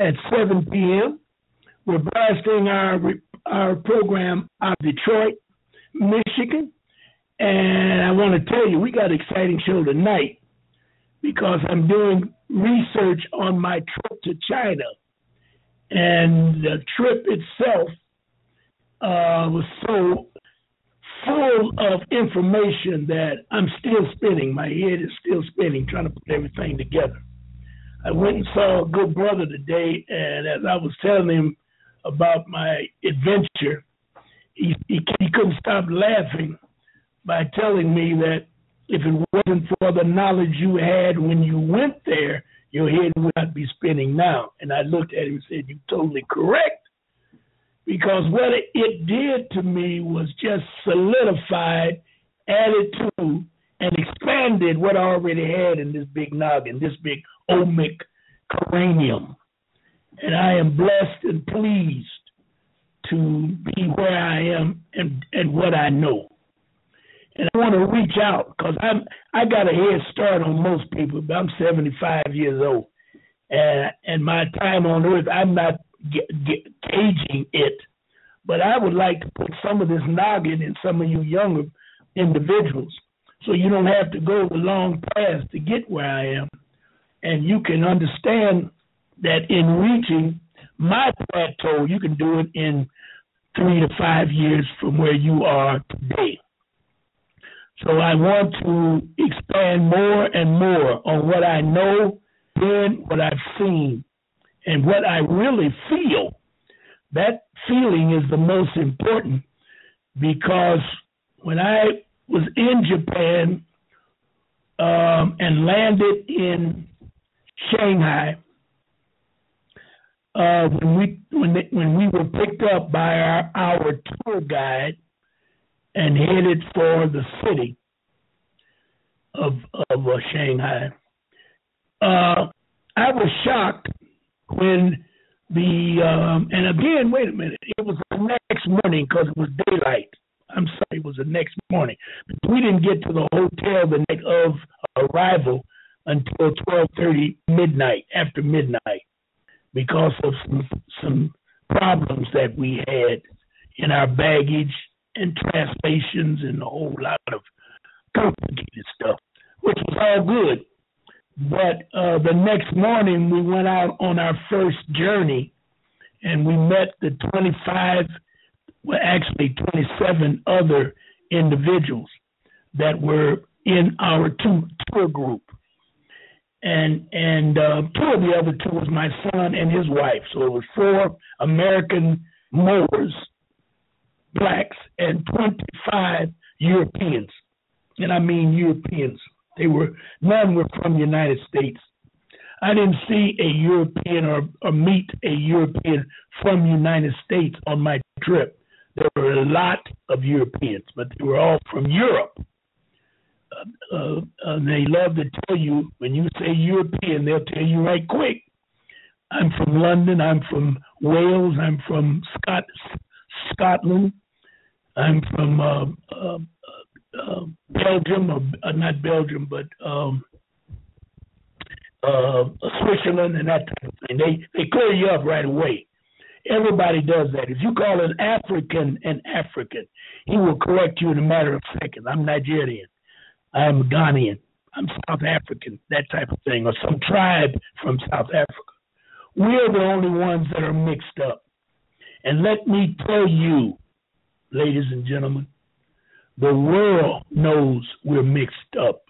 at 7 p.m. We're blasting our program out of Detroit, Michigan. And I want to tell you, we got an exciting show tonight because I'm doing research on my trip to China. And the trip itself was so full of information that I'm still spinning. My head is still spinning, trying to put everything together. I went and saw a good brother today, and as I was telling him about my adventure, he couldn't stop laughing by telling me that if it wasn't for the knowledge you had when you went there, your head would not be spinning now. And I looked at him and said, "You're totally correct." Because what it did to me was just solidified, added to, and expanded what I already had in this big noggin, this big Olmec cranium. And I am blessed and pleased to be where I am and what I know. And I want to reach out because I got a head start on most people, but I'm 75 years old. And my time on earth, I'm not gauging it, but I would like to put some of this noggin in some of you younger individuals so you don't have to go the long path to get where I am. And you can understand that in reaching my plateau, you can do it in 3 to 5 years from where you are today. So I want to expand more and more on what I know, then what I've seen, and what I really feel. That feeling is the most important because when I was in Japan and landed in Shanghai, when we were picked up by our tour guide and headed for the city of Shanghai, I was shocked when and again, wait a minute, it was the next morning because it was daylight. I'm sorry, it was the next morning. But we didn't get to the hotel the night of arrival until 12:30 midnight, after midnight, because of some problems that we had in our baggage and translations and a whole lot of complicated stuff, which was all good. But the next morning, we went out on our first journey, and we met the 27 other individuals that were in our tour group. And two of the other two was my son and his wife. So it was 4 American Moors, blacks, and 25 Europeans. And I mean Europeans. None were from the United States. I didn't see a European or meet a European from the United States on my trip. There were a lot of Europeans, but they were all from Europe. They love to tell you, when you say European, they'll tell you right quick. I'm from London, I'm from Wales, I'm from Scotland, I'm from Belgium, or not Belgium, but Switzerland and that type of thing. They clear you up right away. Everybody does that. If you call an African, he will correct you in a matter of seconds. I'm Nigerian. I'm Ghanaian. I'm South African, that type of thing, or some tribe from South Africa. We're the only ones that are mixed up. And let me tell you, ladies and gentlemen, the world knows we're mixed up.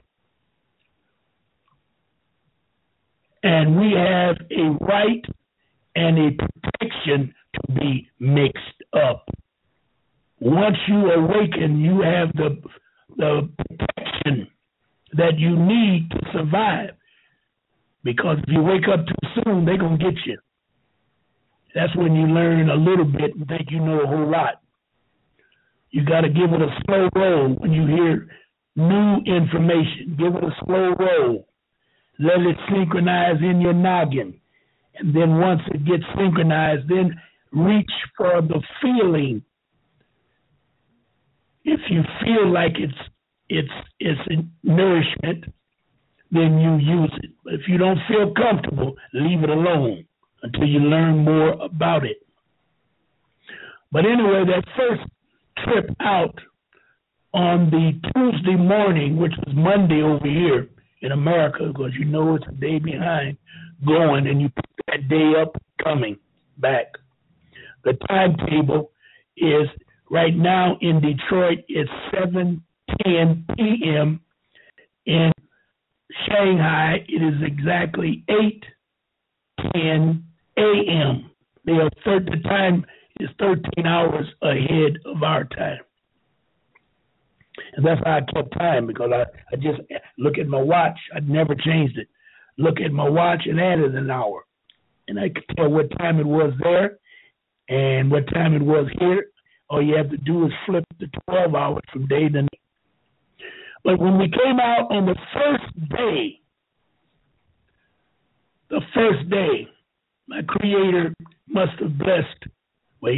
And we have a right and a protection to be mixed up. Once you awaken, you have the protection that you need to survive. Because if you wake up too soon, they're going to get you. That's when you learn a little bit and think you know a whole lot. You got to give it a slow roll when you hear new information. Give it a slow roll. Let it synchronize in your noggin. And then once it gets synchronized, then reach for the feeling. If you feel like it's nourishment, then you use it. But if you don't feel comfortable, leave it alone. until you learn more about it. But anyway, that first trip out on the Tuesday morning, which was Monday over here in America, because you know it's a day behind going, and you pick that day up coming back. The timetable is right now in Detroit, it's 7:10 p.m. In Shanghai, it is exactly 8:10 a.m. The time is 13 hours ahead of our time. And that's how I kept time, because I just look at my watch. I'd never changed it. Look at my watch and added an hour. And I could tell what time it was there and what time it was here. All you have to do is flip the 12 hours from day to night. But when we came out on the first day, my Creator must have blessed. Well,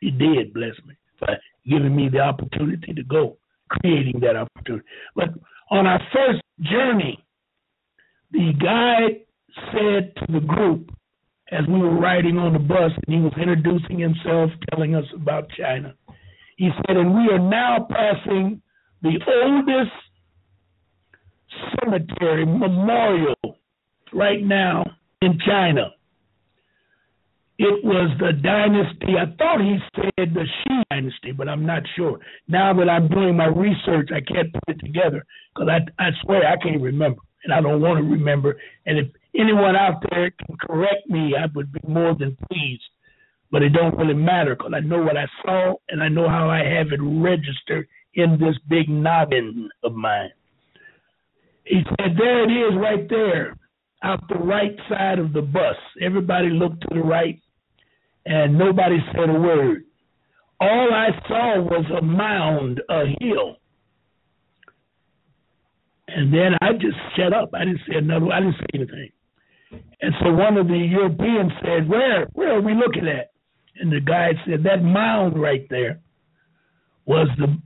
he did bless me by giving me the opportunity to go, creating that opportunity. But on our first journey, the guide said to the group, as we were riding on the bus, and he was introducing himself, telling us about China, he said, and we are now passing the oldest cemetery memorial right now in China. It was the Dynasty. I thought he said the Shang Dynasty, but I'm not sure. Now that I'm doing my research, I can't put it together, because I swear I can't remember, and I don't want to remember. And if anyone out there can correct me, I would be more than pleased. But it don't really matter, because I know what I saw, and I know how I have it registered in this big noggin of mine. He said, there it is right there, out the right side of the bus. Everybody looked to the right, and nobody said a word. All I saw was a mound, a hill. And then I just shut up. I didn't say anything. And so one of the Europeans said, where are we looking at? And the guy said, that mound right there was the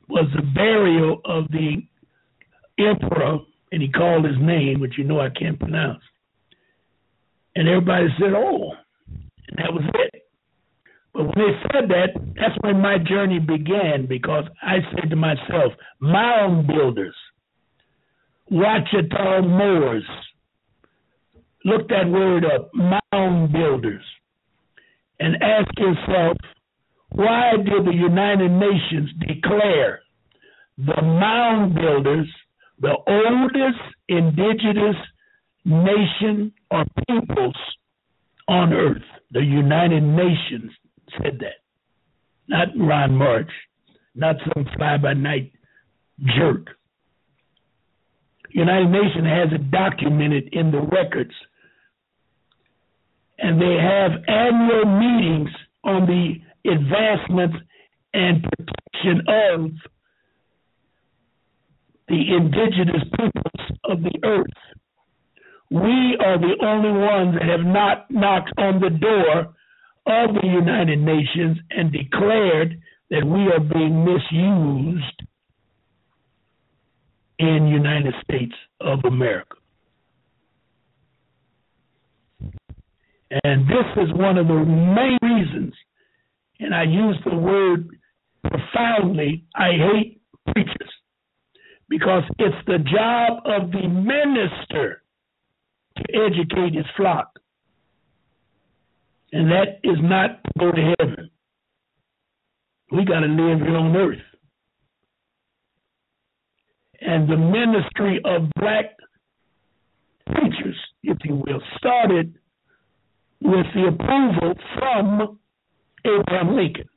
burial of the emperor, and he called his name, which I can't pronounce. And everybody said, oh, and that was it. But when they said that, that's when my journey began, because I said to myself, mound builders, Ouachita mowers, look that word up, mound builders, and ask yourself, why did the United Nations declare the mound builders the oldest indigenous nation or peoples on earth? The United Nations said that. Not Ron March, not some fly-by-night jerk. United Nations has it documented in the records. And they have annual meetings on the advancement and protection of the indigenous peoples of the earth. We are the only ones that have not knocked on the door of the United Nations and declared that we are being misused in United States of America. And this is one of the main reasons, and I use the word profoundly, I hate preachers, because it's the job of the minister to educate his flock. And that is not to go to heaven. We got to live here on earth. And the ministry of black preachers, if you will, started with the approval from Abraham Lincoln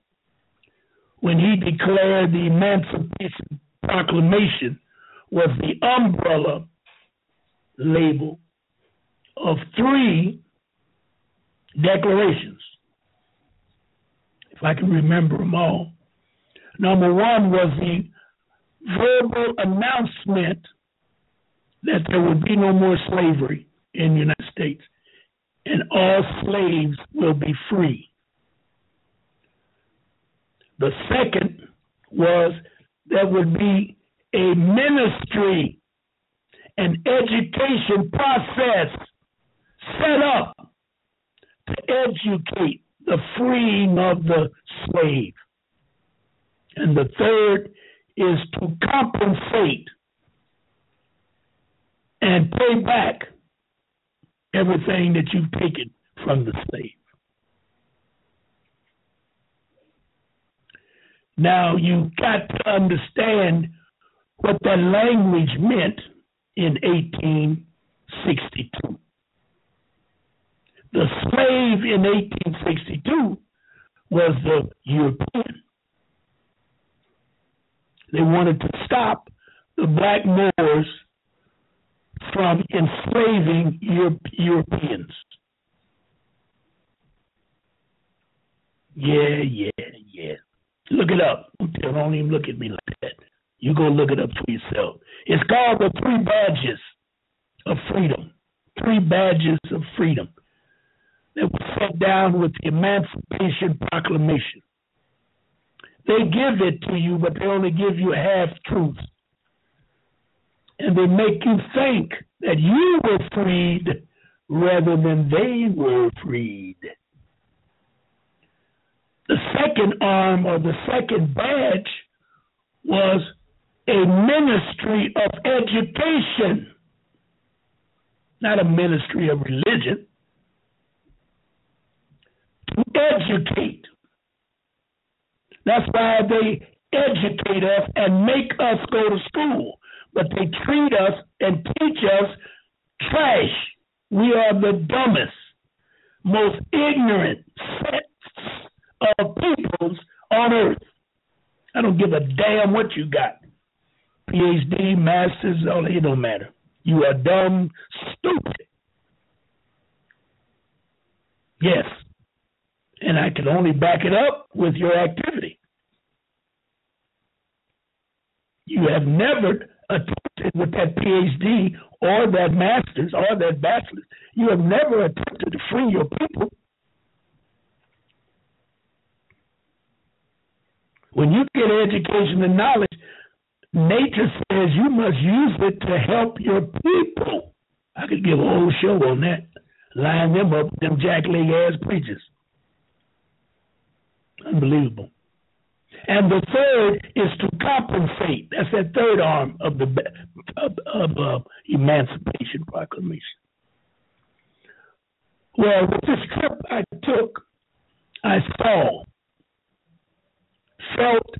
when he declared the Emancipation Proclamation was the umbrella label of 3 declarations, if I can remember them all. Number 1 was the verbal announcement that there would be no more slavery in the United States and all slaves will be free. The second was there would be a ministry, an education process set up to educate the freeing of the slave. And the third is to compensate and pay back everything that you've taken from the slave. Now, you got to understand what that language meant in 1862. The slave in 1862 was the European. They wanted to stop the black Moors from enslaving Europeans. Yeah. Look it up. Don't even look at me like that. You go look it up for yourself. It's called the 3 Badges of Freedom. 3 Badges of Freedom. That was set down with the Emancipation Proclamation. They give it to you, but they only give you half truth. And they make you think that you were freed rather than they were freed. The second arm or the second badge was a ministry of education, not a ministry of religion. To educate. That's why they educate us and make us go to school. But they treat us and teach us trash. We are the dumbest, most ignorant sets of peoples on earth. I don't give a damn what you got. PhD, masters, all it don't matter. You are dumb, stupid. Yes. And I can only back it up with your activity. You have never attempted with that PhD or that master's or that bachelor's. You have never attempted to free your people. When you get education and knowledge, nature says you must use it to help your people. I could give a whole show on that. Line them up with them jackleg ass preachers. Unbelievable. And the third is to compensate. That's that third arm of the Emancipation Proclamation. Well, with this trip I took, I saw, felt,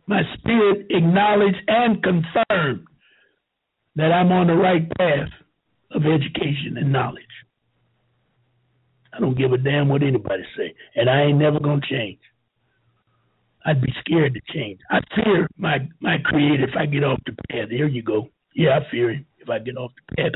my spirit acknowledged and confirmed that I'm on the right path of education and knowledge. I don't give a damn what anybody say, and I ain't never gonna change. I'd be scared to change. I fear my creator if I get off the path. There you go. Yeah, I fear him if I get off the path.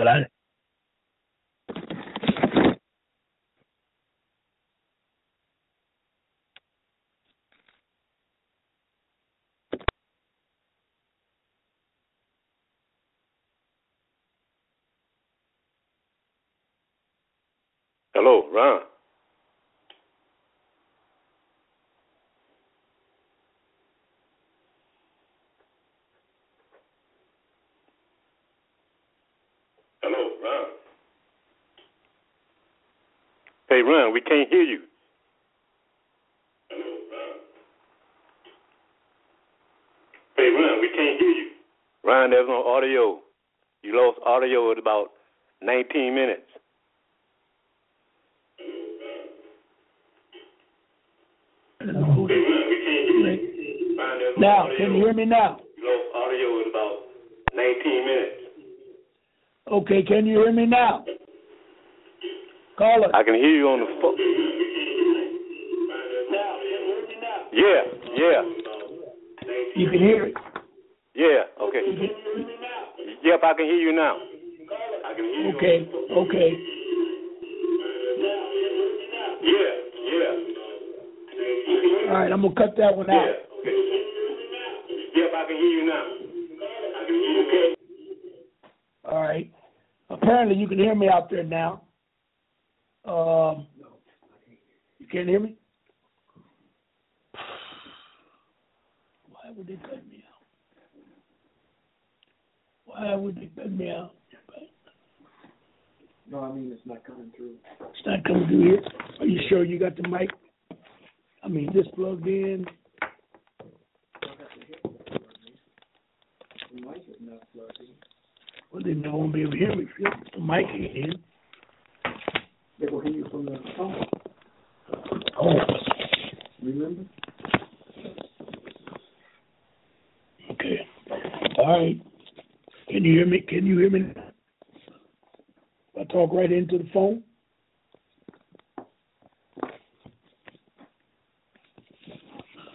Hello, Ron. Hello, Ron. Hey, Ron, we can't hear you. Hello, Ron. Hey, Ron, we can't hear you. Ron, there's no audio. You lost audio at about 19 minutes. Now, can you hear me now? You lost audio in about 19 minutes. Okay, can you hear me now? Caller. I can hear you on the phone. Yeah. You can hear it? Yeah, okay. Yep, I can hear you now. Okay. Yeah. All right, I'm going to cut that one out. Okay. Yep, I can hear you now. Okay. All right. Apparently you can hear me out there now. You can't hear me? Why would they cut me out? No, I mean it's not coming through. It's not coming through here. Are you sure you got the mic? I mean, this plugged in. The mic is not plugged in. Well, then they won't be able to hear me. The mic ain't in. They will hear you from the phone. Oh. Remember? Okay. All right. Can you hear me? Can you hear me? I talk right into the phone.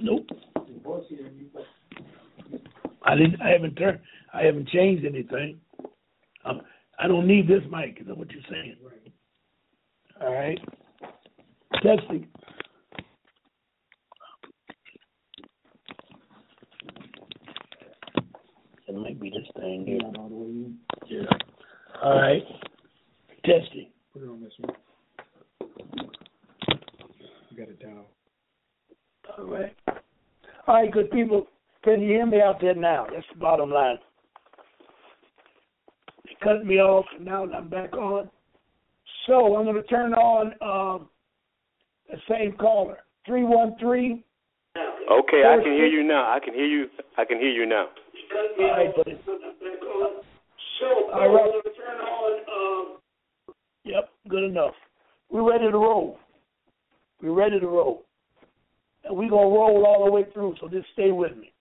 Nope. I haven't changed anything. I don't need this mic. Is that what you're saying? Right. All right. Testing. It might be this thing here. Not all the way in. Yeah. All right. Testing. Put it on this one. You got it down. All right. All right, good people. Can you hear me out there now? That's the bottom line. They cut me off, and now I'm back on. So I'm going to turn on the same caller, 313. Okay, I can hear you now. I can hear you now. All right, buddy. All right. Turn on. Yep, good enough. We're ready to roll. We're ready to roll. And we're going to roll all the way through, so just stay with me.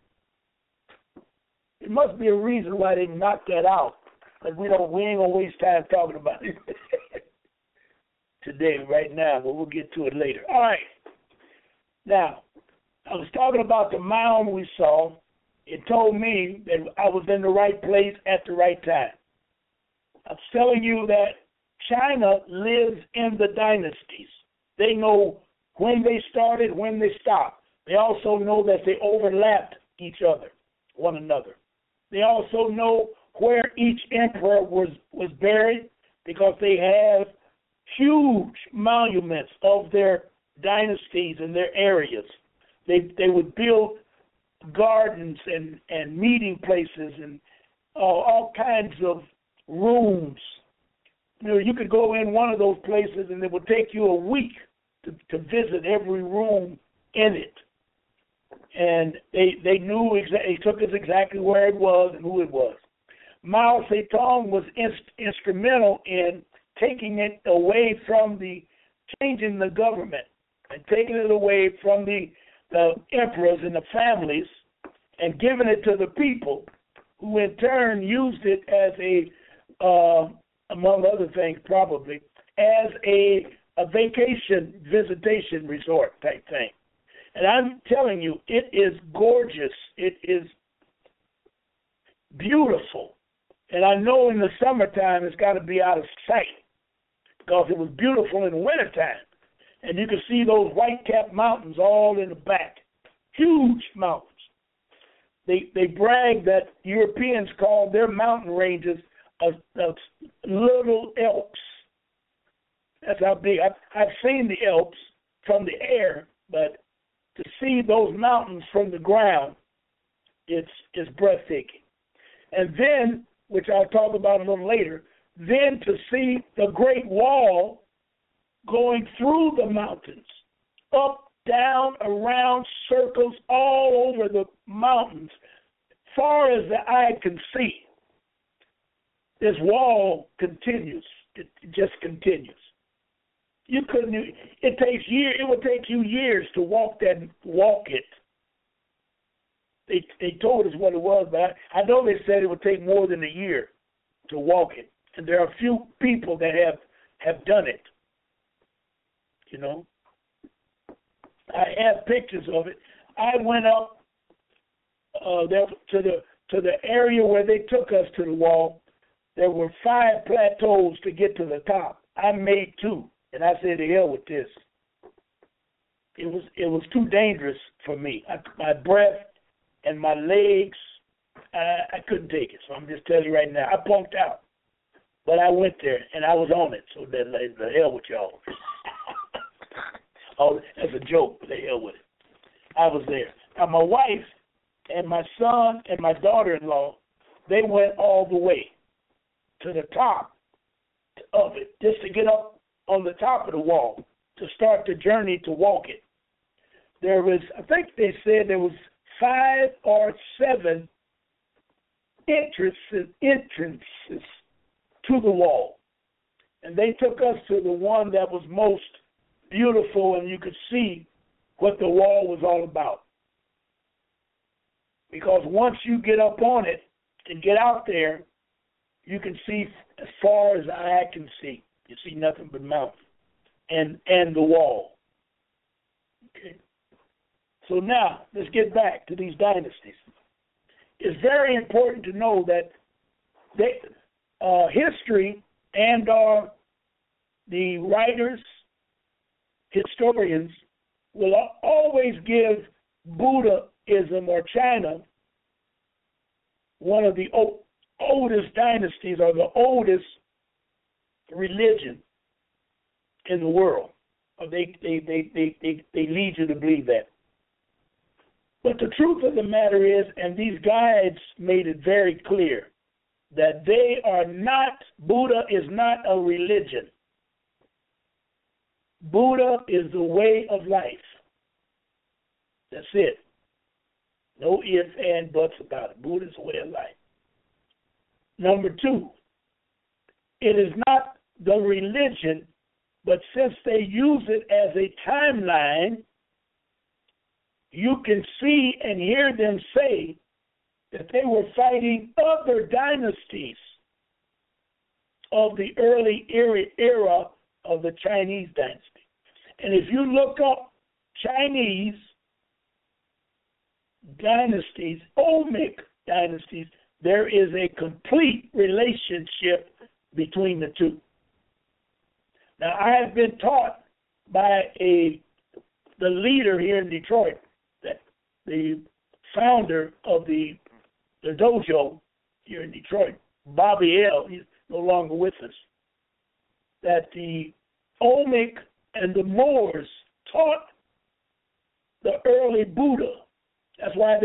There must be a reason why they knocked that out, because we ain't going to waste time talking about it today, right now, but we'll get to it later. All right. Now, I was talking about the mound we saw. It told me that I was in the right place at the right time. I'm telling you that China lives in the dynasties. They know when they started, when they stopped. They also know that they overlapped each other, one another. They also know where each emperor was buried, because they have huge monuments of their dynasties and their areas. They would build gardens and meeting places and all kinds of rooms. You know, you could go in one of those places and it would take you a week to visit every room in it. And they knew they took us exactly where it was and who it was. Mao Zedong was instrumental in taking it away from changing the government and taking it away from the emperors and the families and giving it to the people, who in turn used it as among other things probably, as a vacation visitation resort type thing. And I'm telling you, it is gorgeous. It is beautiful. And I know in the summertime it's got to be out of sight, because it was beautiful in the wintertime. And you can see those white-capped mountains all in the back. Huge mountains. They brag that Europeans call their mountain ranges little Alps. That's how big. I've seen the Alps from the air, but to see those mountains from the ground, it's breathtaking. And then, which I'll talk about a little later, then to see the Great Wall going through the mountains, up, down, around, circles all over the mountains, far as the eye can see. This wall continues. It just continues. You couldn't. It takes years. It would take you years to walk it. They told us what it was, but I know they said it would take more than a year to walk it. And there are a few people that have done it. You know, I have pictures of it. I went up there to the area where they took us to the wall. There were 5 plateaus to get to the top. I made 2, and I said, to hell with this. It was too dangerous for me. My breath and my legs, I couldn't take it. So I'm just telling you right now, I punked out. But I went there, and I was on it. So the hell with y'all. Oh, that's a joke, but the hell with it. I was there. Now, my wife and my son and my daughter-in-law, they went all the way to the top, of it, just to get up on the top of the wall, to start the journey to walk it. There was, I think they said there was 5 or 7 entrances to the wall. And they took us to the one that was most beautiful, and you could see what the wall was all about. Because once you get up on it and get out there, you can see as far as the eye can see. You see nothing but mountains and the wall. Okay. So now, let's get back to these dynasties. It's very important to know that history and the writers, historians, will always give Buddhism or China one of the oldest dynasties or the oldest religion in the world. Or they lead you to believe that. But the truth of the matter is, and these guides made it very clear, that Buddha is not a religion. Buddha is the way of life. That's it. No ifs and buts about it. Buddha is the way of life. Number 2, it is not the religion, but since they use it as a timeline, you can see and hear them say that they were fighting other dynasties of the early era of the Chinese dynasty. And if you look up Chinese dynasties, Olmec dynasties, there is a complete relationship between the two. Now, I have been taught by the leader here in Detroit, that the founder of the dojo here in Detroit, Bobby L., he's no longer with us, that the Olmec and the Moors taught the early Buddha. That's why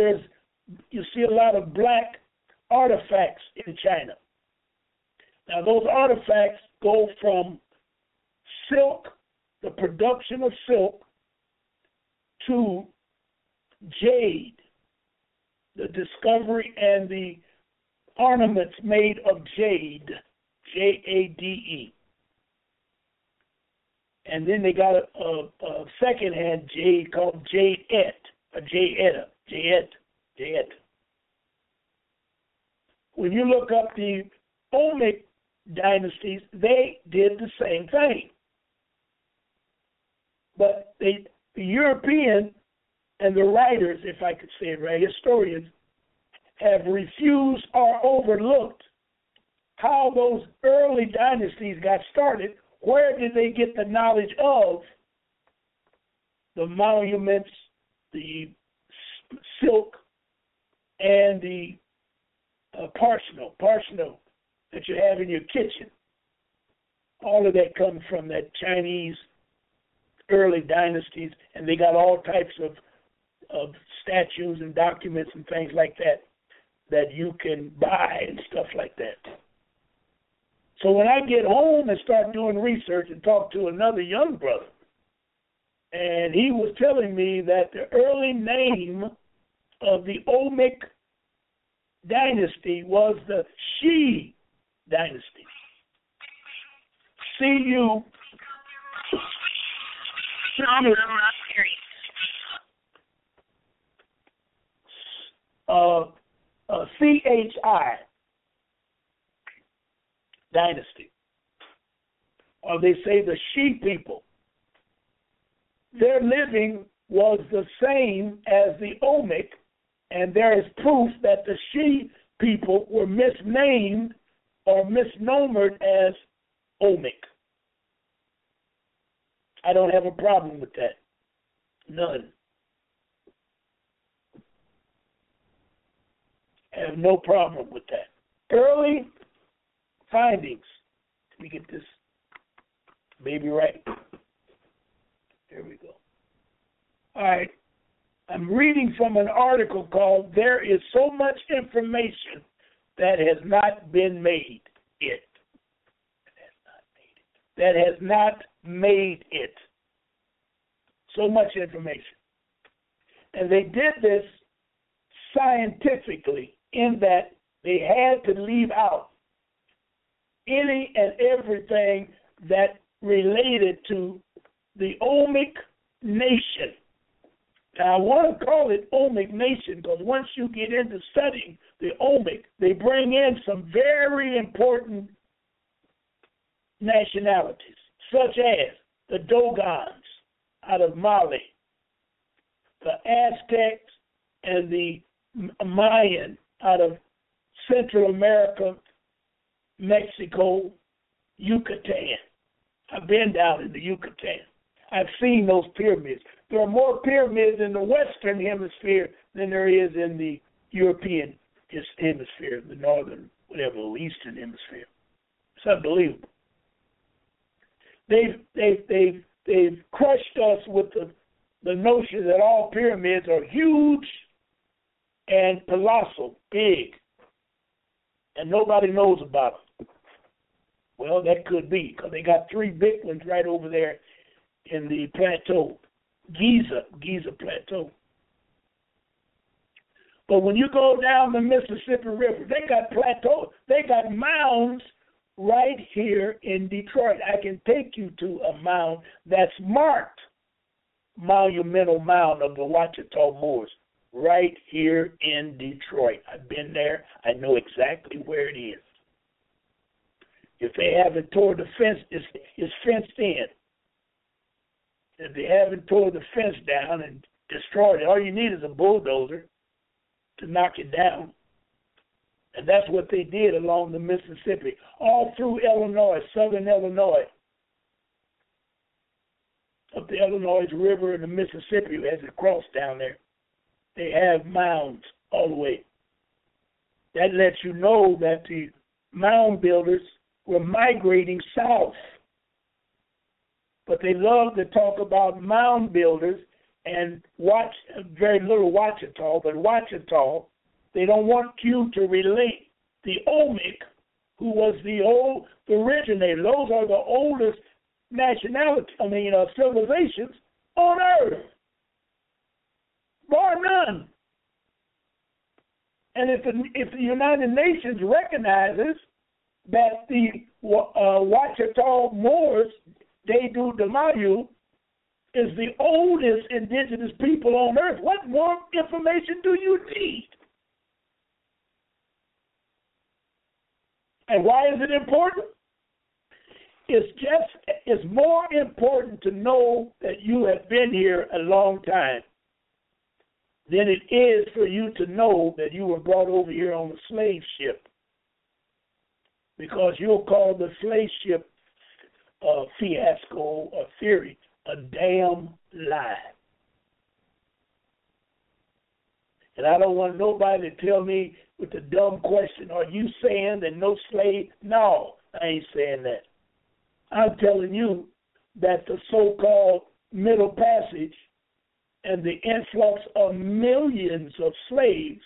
you see a lot of black artifacts in China. Now, those artifacts go from silk, the production of silk, to jade, the discovery and the ornaments made of jade, Jade. And then they got a second-hand jade called Jade. When you look up the Olmec dynasties, they did the same thing. But the European and the writers, if I could say it right, historians, have refused or overlooked how those early dynasties got started. Where did they get the knowledge of the monuments, the silk, and the parsnip that you have in your kitchen? All of that comes from that Chinese early dynasties, and they got all types of statues and documents and things like that you can buy and stuff like that. So when I get home and start doing research and talk to another young brother, and he was telling me that the early name of the Olmec dynasty was the Shang dynasty. C-U. C-H-I dynasty. Or they say the Shi people. Their living was the same as the Olmec, and there is proof that the Shi people were misnamed or misnomered as Olmec. I don't have a problem with that. None. I have no problem with that. Early findings. Let me get this baby right. Here we go. All right. I'm reading from an article called "There is so much information that has not been made yet." that has not made it. So much information. And they did this scientifically in that they had to leave out any and everything that related to the Olmec nation. Now, I want to call it Olmec nation because once you get into studying the Olmec, they bring in some very important nationalities, such as the Dogons out of Mali, the Aztecs, and the Mayan out of Central America, Mexico, Yucatan. I've been down in the Yucatan. I've seen those pyramids. There are more pyramids in the Western Hemisphere than there is in the European Hemisphere, the Northern, whatever, Eastern Hemisphere. It's unbelievable. They've crushed us with the notion that all pyramids are huge and colossal, big, and nobody knows about them. Well, that could be, because they got 3 big ones right over there in the plateau, Giza Plateau. But when you go down the Mississippi River, they got mounds right here in Detroit. I can take you to a mound that's marked Monumental Mound of the Ouachita Moors right here in Detroit. I've been there. I know exactly where it is. If they haven't tore the fence, it's fenced in. If they haven't tore the fence down and destroyed it, all you need is a bulldozer to knock it down. And that's what they did along the Mississippi, all through Illinois, southern Illinois, up the Illinois River and the Mississippi as it crossed down there. They have mounds all the way. That lets you know that the mound builders were migrating south. But they love to talk about mound builders and very little Ouachita, but Ouachita, they don't want you to relate the Olmec, who was the originator. Those are the oldest civilizations on Earth, bar none. And if the United Nations recognizes that the Ouachita Moors, Dedu Damayu, is the oldest indigenous people on Earth, what more information do you need? And why is it important? It's more important to know that you have been here a long time than it is for you to know that you were brought over here on a slave ship. Because you'll call the slave ship fiasco or theory a damn lie. And I don't want nobody to tell me with the dumb question, are you saying that no slave? No, I ain't saying that. I'm telling you that the so-called Middle Passage and the influx of millions of slaves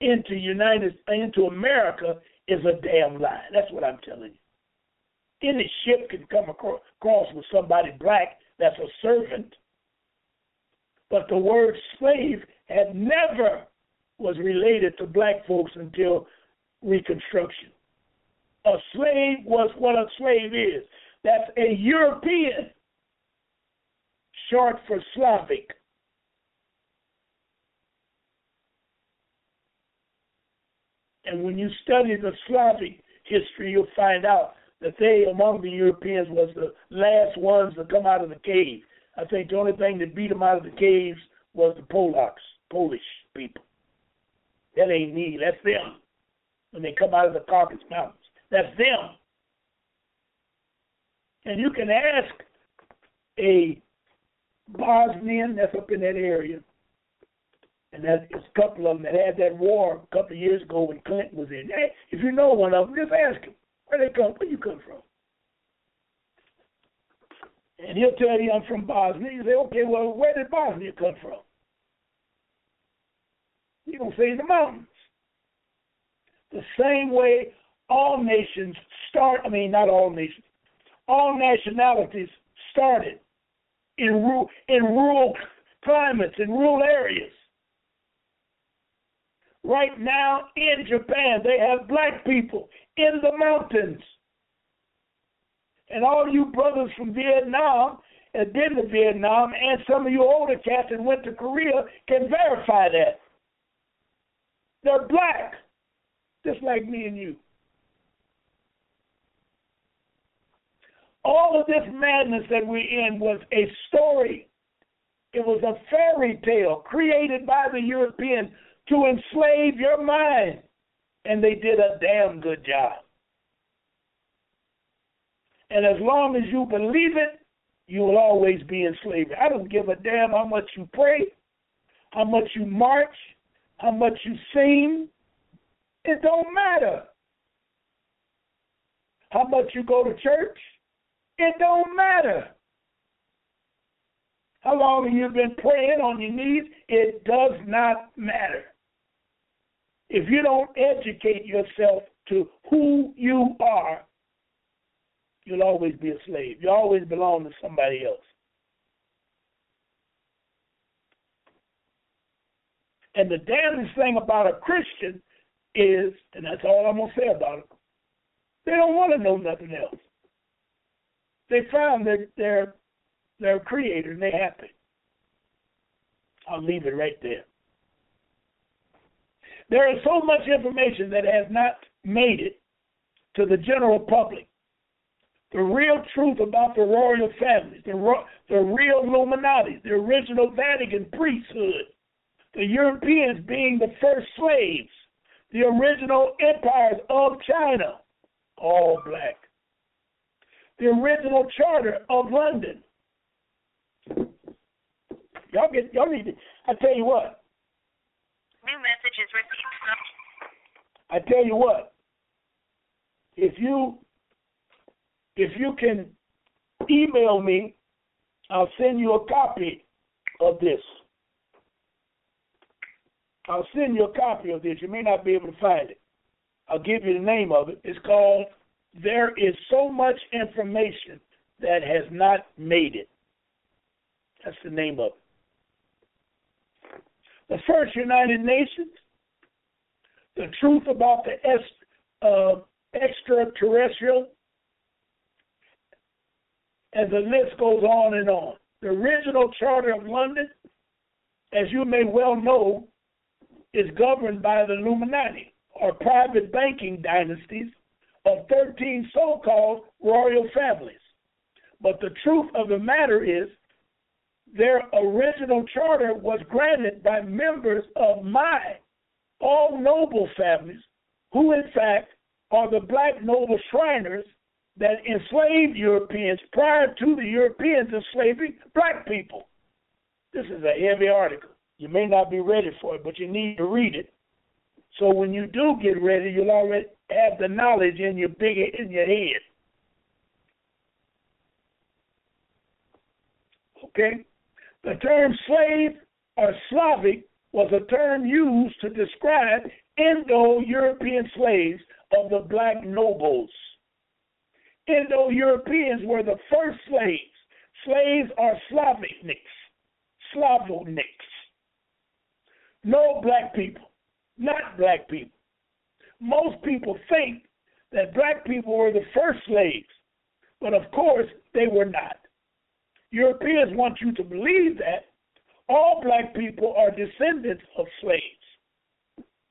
into America is a damn lie. That's what I'm telling you. Any ship can come across with somebody black that's a servant, but the word slave had never was related to black folks until Reconstruction. A slave was what a slave is. That's a European, short for Slavic. And when you study the Slavic history, you'll find out that they, among the Europeans, was the last ones to come out of the cave. I think the only thing that beat them out of the caves was the Polish people. That ain't me, that's them. When they come out of the Caucasus Mountains, that's them. And you can ask a Bosnian that's up in that area, and there's a couple of them that had that war a couple of years ago when Clinton was in. Hey, if you know one of them, just ask him where you come from. And he'll tell you, I'm from Bosnia. You say, okay, well, where did Bosnia come from? You're going to say the mountains. The same way all nations not all nations, all nationalities started in rural climates, in rural areas. Right now in Japan, they have black people in the mountains. And all you brothers from Vietnam have been to Vietnam, and some of you older cats that went to Korea can verify that. They're black, just like me and you. All of this madness that we're in was a story. It was a fairy tale created by the Europeans to enslave your mind. And they did a damn good job. And as long as you believe it, you will always be in slavery. I don't give a damn how much you pray, how much you march, how much you sing. It don't matter. How much you go to church. It don't matter. How long have you been praying on your knees? It does not matter. If you don't educate yourself to who you are, you'll always be a slave. You always belong to somebody else. And the damnedest thing about a Christian is, and that's all I'm going to say about it, they don't want to know nothing else. They found their creator and they're happy. I'll leave it right there. There is so much information that has not made it to the general public. The real truth about the royal families, the real Illuminati, the original Vatican priesthood, the Europeans being the first slaves, the original empires of China, all black. The original charter of London. Y'all need to, I tell you what. New message is received. I tell you what. If you can email me, I'll send you a copy of this. I'll send you a copy of this. You may not be able to find it. I'll give you the name of it. It's called There Is So Much Information That Has Not Made It. That's the name of it. The first United Nations, the truth about the extraterrestrial, and the list goes on and on. The original Charter of London, as you may well know, is governed by the Illuminati, or private banking dynasties of 13 so-called royal families. But the truth of the matter is, their original charter was granted by members of my all noble families, who in fact are the black noble Shriners that enslaved Europeans prior to the Europeans enslaving black people. This is a heavy article. You may not be ready for it, but you need to read it. So when you do get ready, you'll already have the knowledge in your head. Okay? The term slave or Slavic was a term used to describe Indo-European slaves of the black nobles. Indo-Europeans were the first slaves. Slaves are Slavonics. No black people, not black people. Most people think that black people were the first slaves, but of course they were not. Europeans want you to believe that all black people are descendants of slaves.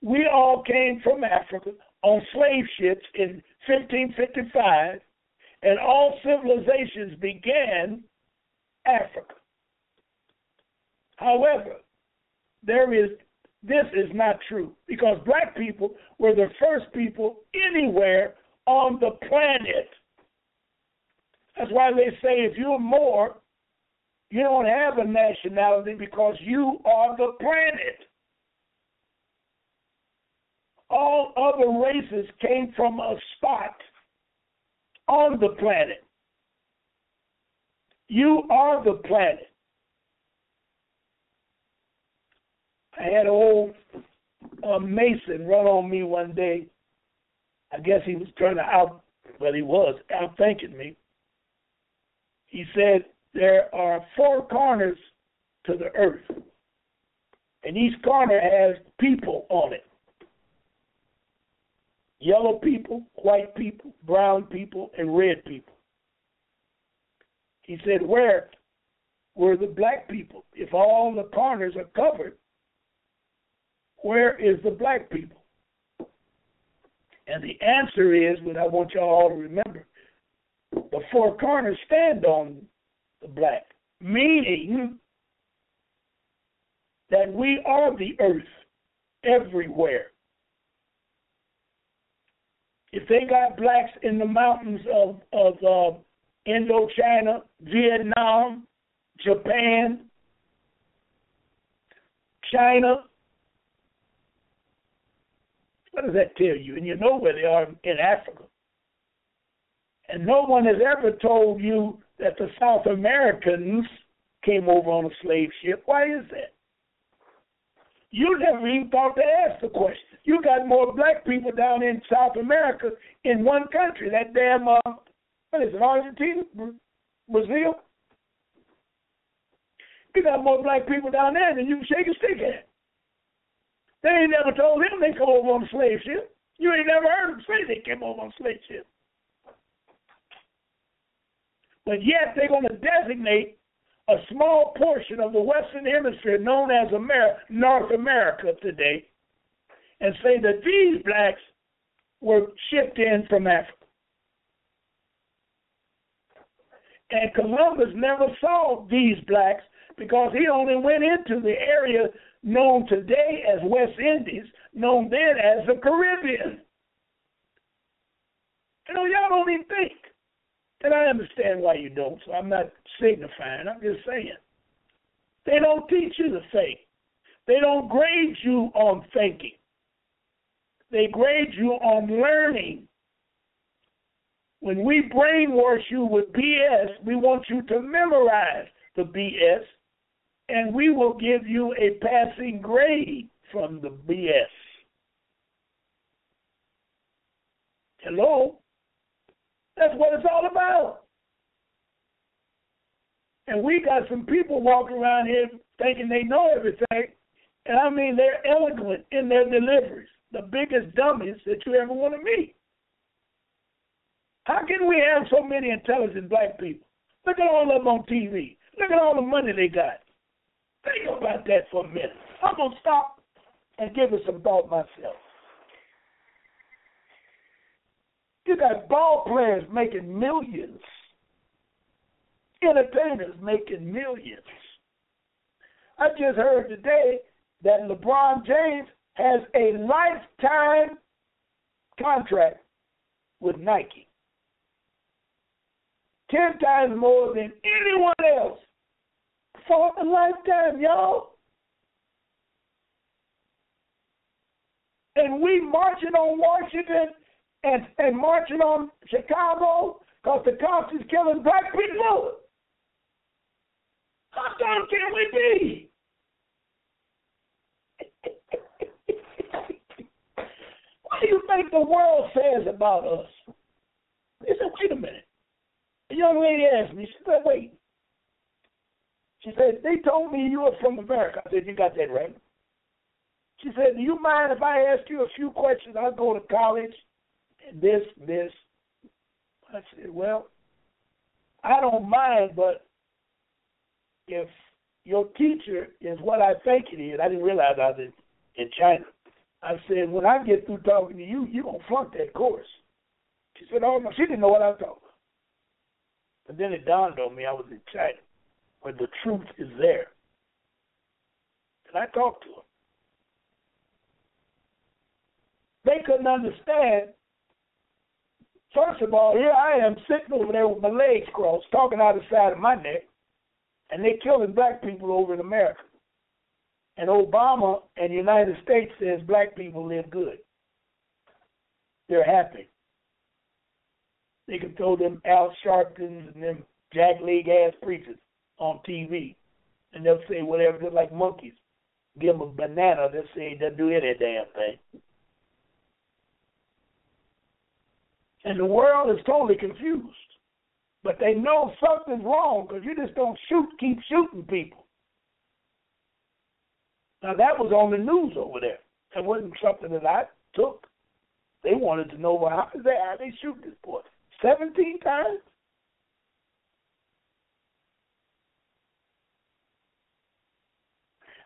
We all came from Africa on slave ships in 1555, and all civilizations began Africa. However, this is not true, because black people were the first people anywhere on the planet. That's why they say if you're more, you don't have a nationality because you are the planet. All other races came from a spot on the planet. You are the planet. I had an old Mason run on me one day. I guess he was trying to outthinking me. He said there are 4 corners to the earth, and each corner has people on it. Yellow people, white people, brown people, and red people. He said, where were the black people? If all the corners are covered, where is the black people? And the answer is, what I want y'all all to remember, the 4 corners stand on the black, meaning that we are the earth everywhere. If they got blacks in the mountains of Indochina, Vietnam, Japan, China, what does that tell you? And you know where they are in Africa. And no one has ever told you that the South Americans came over on a slave ship. Why is that? You never even thought to ask the question. You got more black people down in South America in one country. That damn, what is it, Argentina? Brazil? You got more black people down there than you can shake a stick at. They ain't never told them they come over on a slave ship. You ain't never heard them say they came over on a slave ship. But yet they're going to designate a small portion of the Western Hemisphere known as North America today and say that these blacks were shipped in from Africa. And Columbus never saw these blacks because he only went into the area known today as West Indies, known then as the Caribbean. You know, y'all don't even think. And I understand why you don't, so I'm not signifying. I'm just saying. They don't teach you to think. They don't grade you on thinking. They grade you on learning. When we brainwash you with BS, we want you to memorize the BS, and we will give you a passing grade from the BS. Hello? That's what it's all about. And we got some people walking around here thinking they know everything. And I mean, they're eloquent in their deliveries. The biggest dummies that you ever want to meet. How can we have so many intelligent black people? Look at all of them on TV. Look at all the money they got. Think about that for a minute. I'm going to stop and give it some thought myself. You got ball players making millions. Entertainers making millions. I just heard today that LeBron James has a lifetime contract with Nike. 10 times more than anyone else for a lifetime, y'all. And we marching on Washington and marching on Chicago because the cops is killing black people. How dumb can we be? What do you think the world says about us? They said, wait a minute. The young lady asked me, she said, wait. She said, they told me you were from America. I said, you got that right. She said, do you mind if I ask you a few questions? I'll go to college and this. I said, well, I don't mind, but if your teacher is what I think it is, I didn't realize I was in China. I said, when I get through talking to you, you're going to flunk that course. She said, oh, no, she didn't know what I was talking about. But then it dawned on me I was in China, where the truth is there. And I talked to her. They couldn't understand. First of all, here I am sitting over there with my legs crossed, talking out the side of my neck, and they're killing black people over in America. And Obama and the United States says black people live good. They're happy. They can throw them Al Sharptons and them jackleg-ass preachers on TV, and they'll say whatever. They're like monkeys. Give them a banana, they'll say they'll do any damn thing. And the world is totally confused. But they know something's wrong because you just don't keep shooting people. Now, that was on the news over there. That wasn't something that I took. They wanted to know how they shoot this boy. 17 times?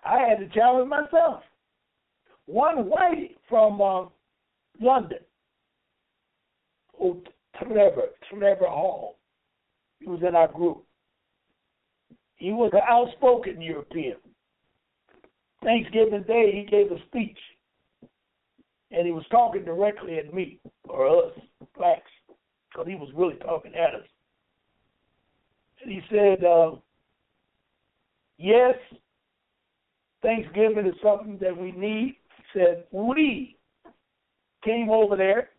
I had to challenge myself. One white from London, Trevor Hall, he was in our group. He was an outspoken European. Thanksgiving Day, he gave a speech, and he was talking directly at me, or us, blacks, because he was really talking at us. And he said, yes, Thanksgiving is something that we need. He said, we came over there,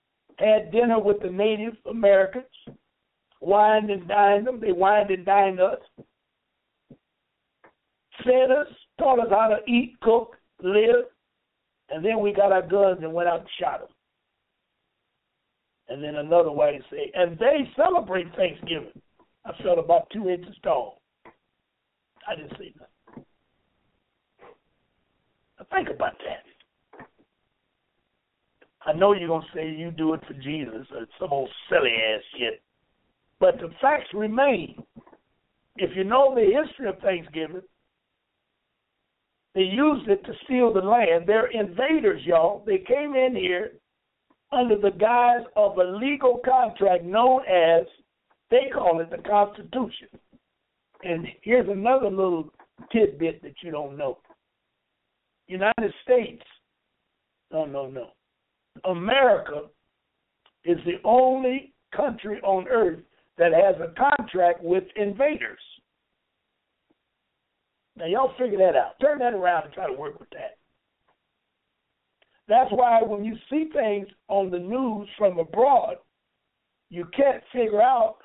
had dinner with the Native Americans, wined and dined them. They wined and dined us, fed us, taught us how to eat, cook, live, and then we got our guns and went out and shot them. And then another white say, and they celebrate Thanksgiving. I felt about 2 inches tall. I didn't say nothing. Now think about that. I know you're going to say you do it for Jesus or some old silly ass shit, but the facts remain. If you know the history of Thanksgiving, they used it to steal the land. They're invaders, y'all. They came in here under the guise of a legal contract known as, they call it the Constitution. And here's another little tidbit that you don't know. United States, no. America is the only country on earth that has a contract with invaders. Now, y'all figure that out. Turn that around and try to work with that. That's why when you see things on the news from abroad, you can't figure out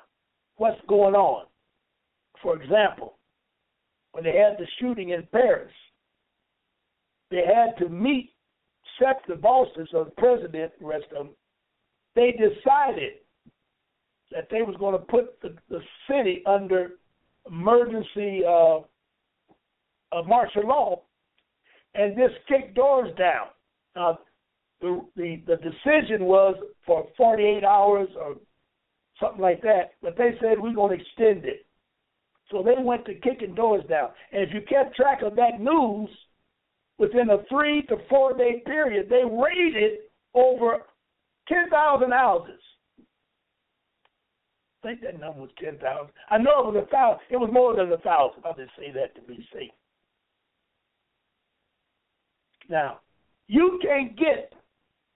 what's going on. For example, when they had the shooting in Paris, they had to meet, set the bosses of the president, the rest of them. They decided that they was going to put the city under emergency martial law and just kick doors down. The decision was for 48 hours or something like that, but they said we're going to extend it. So they went to kicking doors down. And if you kept track of that news, within a 3 to 4 day period, they raided over 10,000 houses. I think that number was 10,000. I know it was 1,000. It was more than 1,000. I'll just say that to be safe. Now, you can't get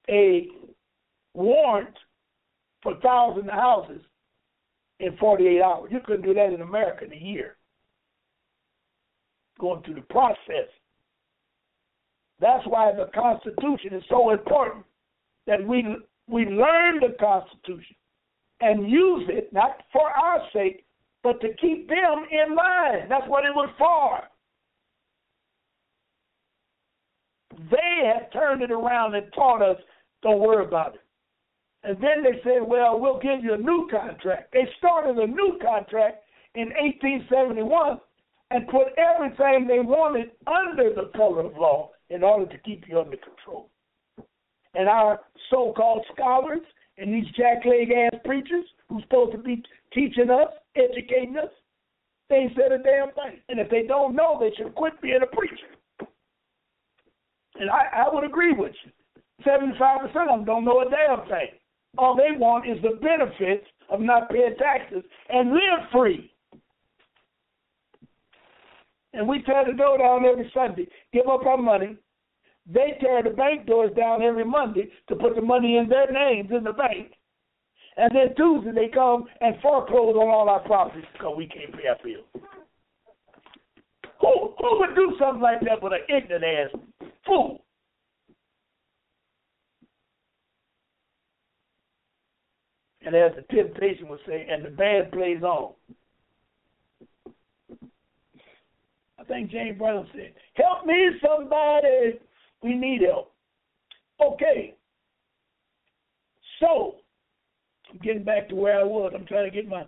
a warrant for 1,000 houses in 48 hours. You couldn't do that in America in a year. Going through the process. That's why the Constitution is so important, that we learn the Constitution and use it, not for our sake, but to keep them in line. That's what it was for. They had turned it around and taught us, don't worry about it. And then they said, well, we'll give you a new contract. They started a new contract in 1871 and put everything they wanted under the color of law in order to keep you under control. And our so-called scholars and these jackleg-ass preachers who's supposed to be teaching us, educating us, they ain't said a damn thing. And if they don't know, they should quit being a preacher. And I would agree with you. 75% of them don't know a damn thing. All they want is the benefits of not paying taxes and live free. And we tear the door down every Sunday, give up our money. They tear the bank doors down every Monday to put the money in their names in the bank. And then Tuesday they come and foreclose on all our properties because we can't pay our bills. Who would do something like that with an ignorant ass fool? And as the temptation would say, and the band plays on. I think James Brown said, help me somebody, we need help. Okay. So, I'm getting back to where I was. I'm trying to get my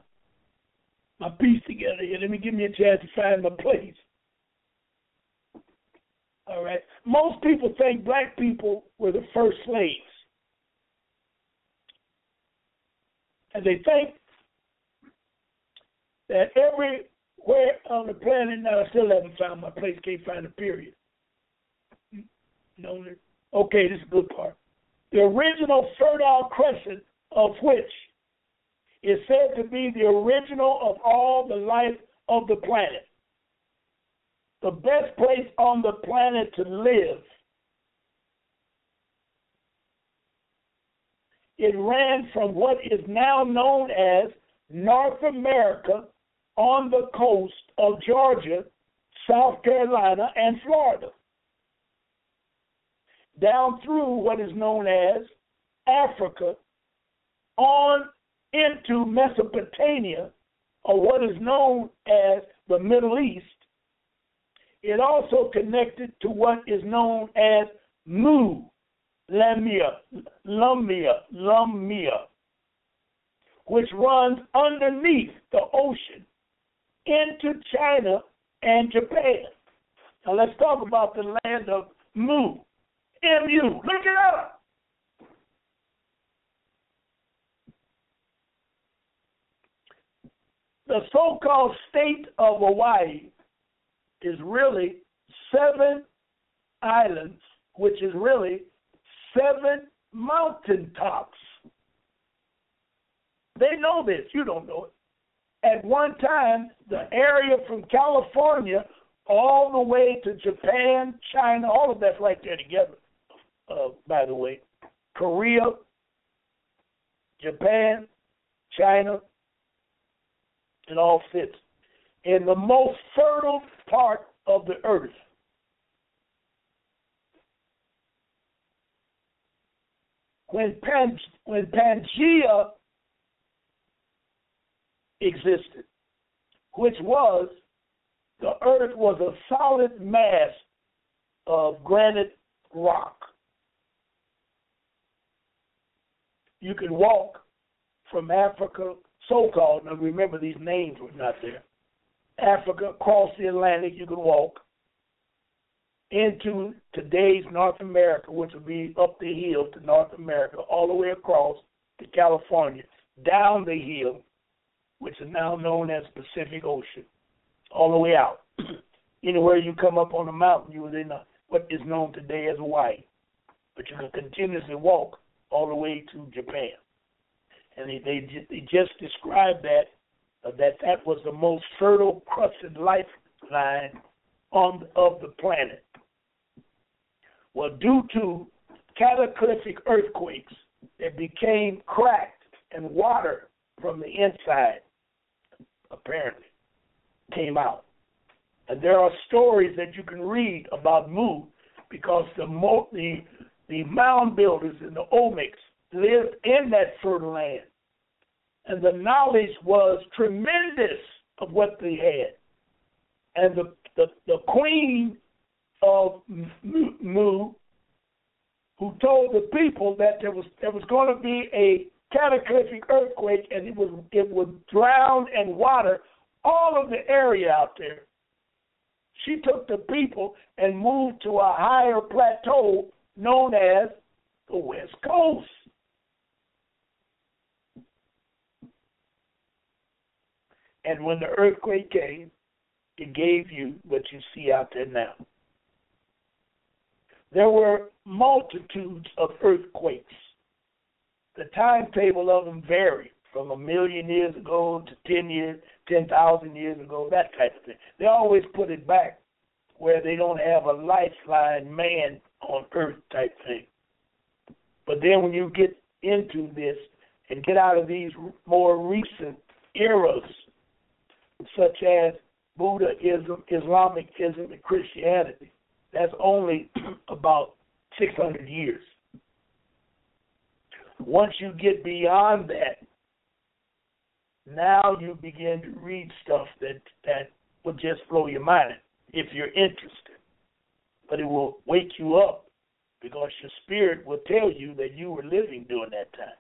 my piece together here. Let me give me a chance to find my place. All right. Most people think black people were the first slaves. And they think that everywhere on the planet, now I still haven't found my place, can't find a period. No, okay, this is a good part. The original Fertile Crescent, of which is said to be the original of all the life of the planet. The best place on the planet to live. It ran from what is now known as North America on the coast of Georgia, South Carolina, and Florida, down through what is known as Africa, on into Mesopotamia, or what is known as the Middle East. It also connected to what is known as Lamia, which runs underneath the ocean into China and Japan. Now let's talk about the land of Mu, M-U. Look it up. The so-called state of Hawaii is really 7 islands, which is really 7 mountaintops. They know this. You don't know it. At one time, the area from California all the way to Japan, China, all of that's right there together, by the way. Korea, Japan, China, it all fits in the most fertile part of the earth. When Pangea existed, which was, the earth was a solid mass of granite rock. You could walk from Africa, so-called, now remember these names were not there, Africa, across the Atlantic, you could walk into today's North America, which would be up the hill to North America, all the way across to California, down the hill, which is now known as Pacific Ocean, all the way out. Anywhere you come up on the mountain, you were in what is known today as Hawaii. But you can continuously walk all the way to Japan. And they just described that was the most fertile crusted lifeline of the planet. Well, due to cataclysmic earthquakes, it became cracked and water from the inside, apparently, came out. And there are stories that you can read about Mu because the mound builders and the Olmecs lived in that fertile land. And the knowledge was tremendous of what they had. And the queen of Mu, who told the people that there was going to be a cataclysmic earthquake and it would drown and water all of the area out there. She took the people and moved to a higher plateau known as the West Coast. And when the earthquake came, it gave you what you see out there now. There were multitudes of earthquakes. The timetable of them varied from 1 million years ago to 10,000 years ago, that type of thing. They always put it back where they don't have a lifeline man on earth type thing. But then when you get into this and get out of these more recent eras, such as Buddhism, Islamicism, and Christianity, that's only about 600 years. Once you get beyond that, now you begin to read stuff that will just blow your mind if you're interested. But it will wake you up because your spirit will tell you that you were living during that time.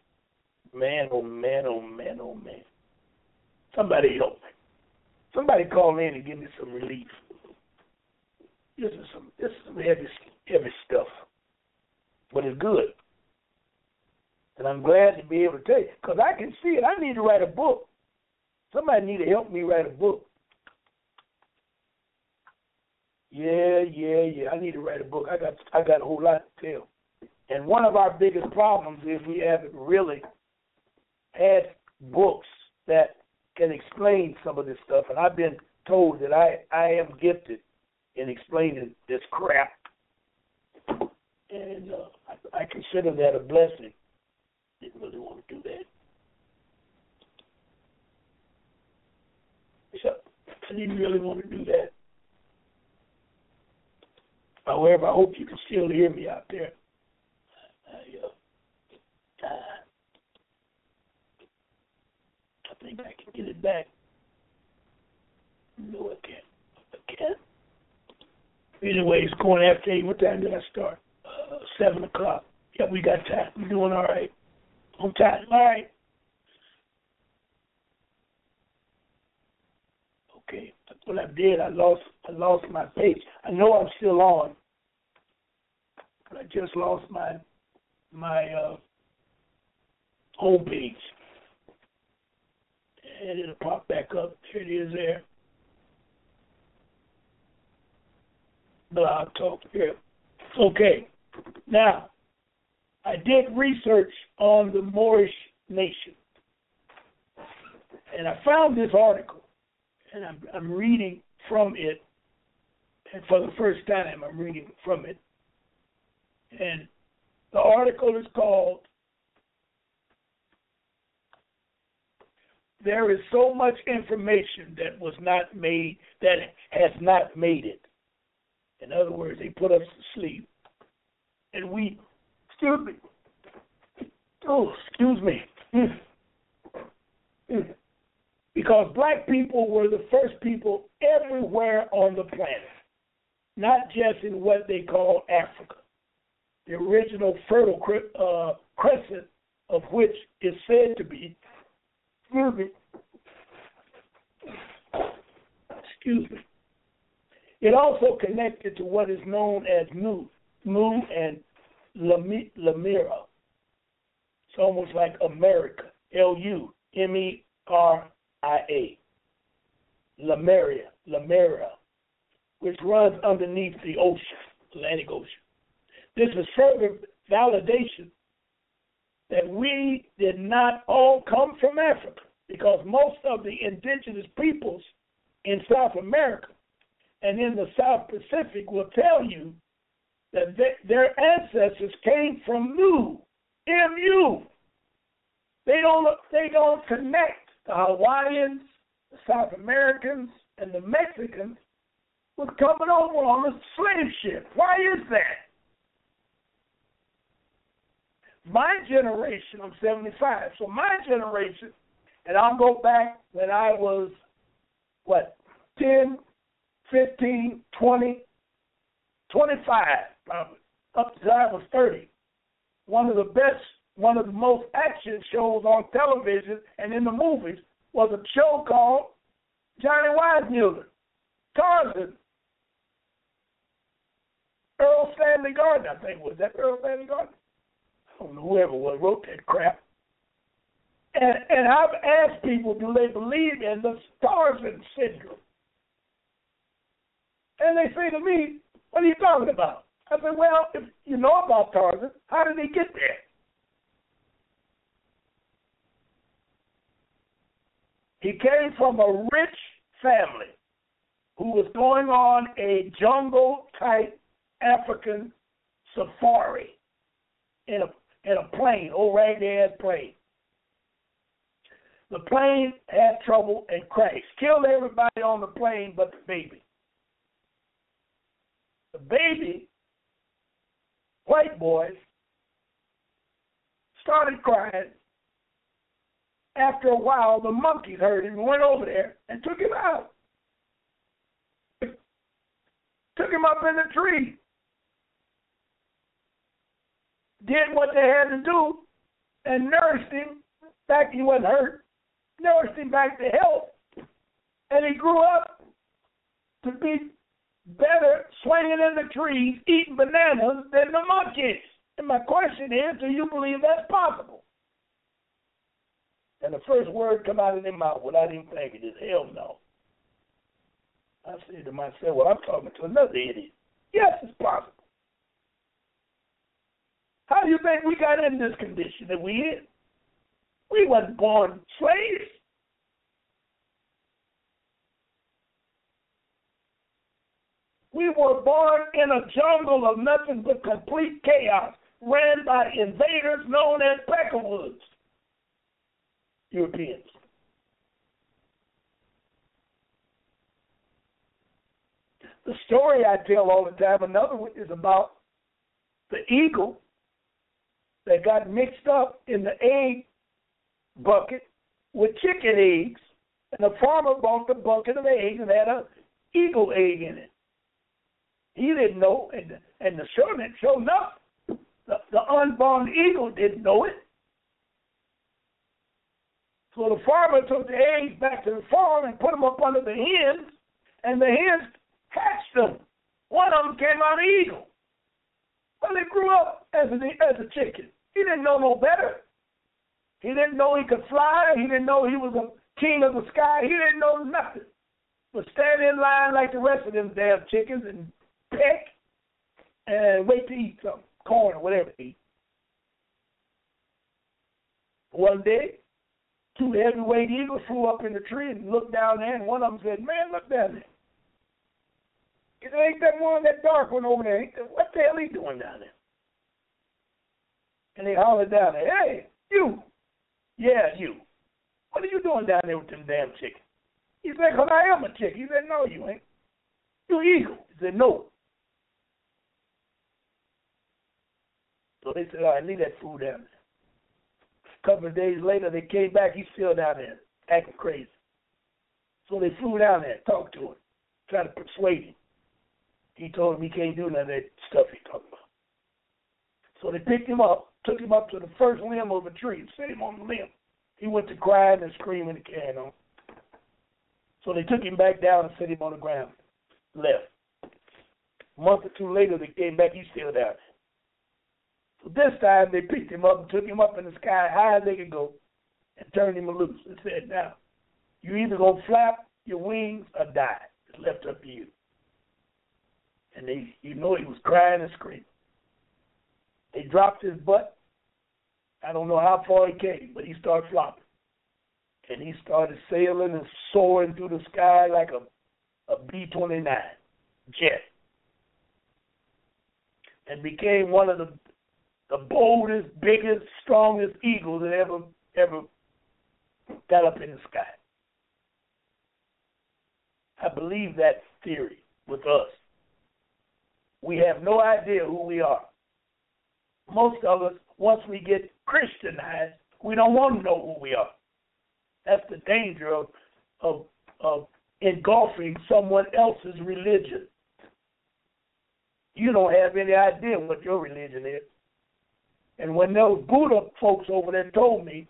Man, oh man, oh man, oh man. Somebody help me. Somebody call in and give me some relief. This is some heavy stuff, but it's good. And I'm glad to be able to tell you, because I can see it. I need to write a book. Somebody need to help me write a book. Yeah. I need to write a book. I got a whole lot to tell. And one of our biggest problems is we haven't really had books that can explain some of this stuff. And I've been told that I am gifted in explaining this crap. And I consider that a blessing. Didn't really want to do that. So I didn't really want to do that. However, I hope you can still hear me out there. I think I can get it back. No, I can't. Anyway, it's going after 8. What time did I start? 7 o'clock. Yeah, we got time. We're doing all right. On time. All right. Okay. That's what I did. I lost my page. I know I'm still on, but I just lost my home page. And it'll pop back up. Here it is there. Blog Talk here. Okay. Now, I did research on the Moorish nation. And I found this article. And I'm reading from it. And for the first time, I'm reading from it. And the article is called "There is so much information that was not made, that has not made it." In other words, they put us to sleep. And we, excuse me. Because black people were the first people everywhere on the planet, not just in what they call Africa, the original fertile crescent of which is said to be, excuse me. It also connected to what is known as Nu and Lamira. It's almost like America, Lumera, Lamera, which runs underneath the ocean, Atlantic Ocean. This is further validation that we did not all come from Africa, because most of the indigenous peoples in South America and in the South Pacific will tell you that their ancestors came from Mu, M-U. They don't connect the Hawaiians, the South Americans, and the Mexicans with coming over on a slave ship. Why is that? My generation, I'm 75, so my generation, and I'll go back when I was, 10, 15, 20, 25, probably, up to I was 30. One of the most action shows on television and in the movies was a show called Johnny Weissmuller, Tarzan. Earl Stanley Gardner, I think, was that Earl Stanley Gardner? I don't know, whoever wrote that crap. And I've asked people, do they believe in the Tarzan syndrome? And they say to me, what are you talking about? I said, well, if you know about Tarzan, how did he get there? He came from a rich family who was going on a jungle-type African safari in a plane, old ragged-ass plane. The plane had trouble and crashed. Killed everybody on the plane but the baby. The baby, white boys, started crying. After a while, the monkeys heard him and went over there and took him out. Took him up in the tree. Did what they had to do and nursed him back. He wasn't hurt. Nursed him back to health. And he grew up to be better swinging in the trees, eating bananas than the monkeys. And my question is, do you believe that's possible? And the first word come out of their mouth without even thinking is, hell no. I said to myself, well, I'm talking to another idiot. Yes, it's possible. How do you think we got in this condition that we in? We wasn't born slaves. We were born in a jungle of nothing but complete chaos, ran by invaders known as peckerwoods, Europeans. The story I tell all the time, another one, is about the eagle that got mixed up in the egg bucket with chicken eggs, and the farmer bought the bucket of eggs and had an eagle egg in it. He didn't know, and the sure enough, the unborn eagle didn't know it. So the farmer took the eggs back to the farm and put them up under the hens, and the hens hatched them. One of them came out an eagle. Well, he grew up as a chicken. He didn't know no better. He didn't know he could fly. He didn't know he was a king of the sky. He didn't know nothing. But stand in line like the rest of them damn chickens and peck and wait to eat something, corn or whatever to eat. One day, two heavyweight eagles flew up in the tree and looked down there, and one of them said, man, look down there. He said, ain't that one, that dark one over there? What the hell he doing down there? And they hollered down there, hey, you. Yeah, you. What are you doing down there with them damn chickens? He said, because I am a chicken. He said, no, you ain't. You eagle. He said, no. So they said, all right, leave that fool down there. A couple of days later, they came back. He's still down there, acting crazy. So they flew down there, talked to him, tried to persuade him. He told them he can't do none of that stuff he's talking about. So they picked him up, took him up to the first limb of a tree, set him on the limb. He went to crying and screaming and carrying on. So they took him back down and set him on the ground. Left. A month or two later, they came back. He's still down there. So this time, they picked him up and took him up in the sky high as they could go and turned him loose and said, now, you either going to flap your wings or die. It's left up to you. And you know he was crying and screaming. They dropped his butt. I don't know how far he came, but he started flopping. And he started sailing and soaring through the sky like a B-29 jet. And became one of the boldest, biggest, strongest eagles that ever got up in the sky. I believe that theory with us. We have no idea who we are. Most of us, once we get Christianized, we don't want to know who we are. That's the danger of engulfing someone else's religion. You don't have any idea what your religion is. And when those Buddha folks over there told me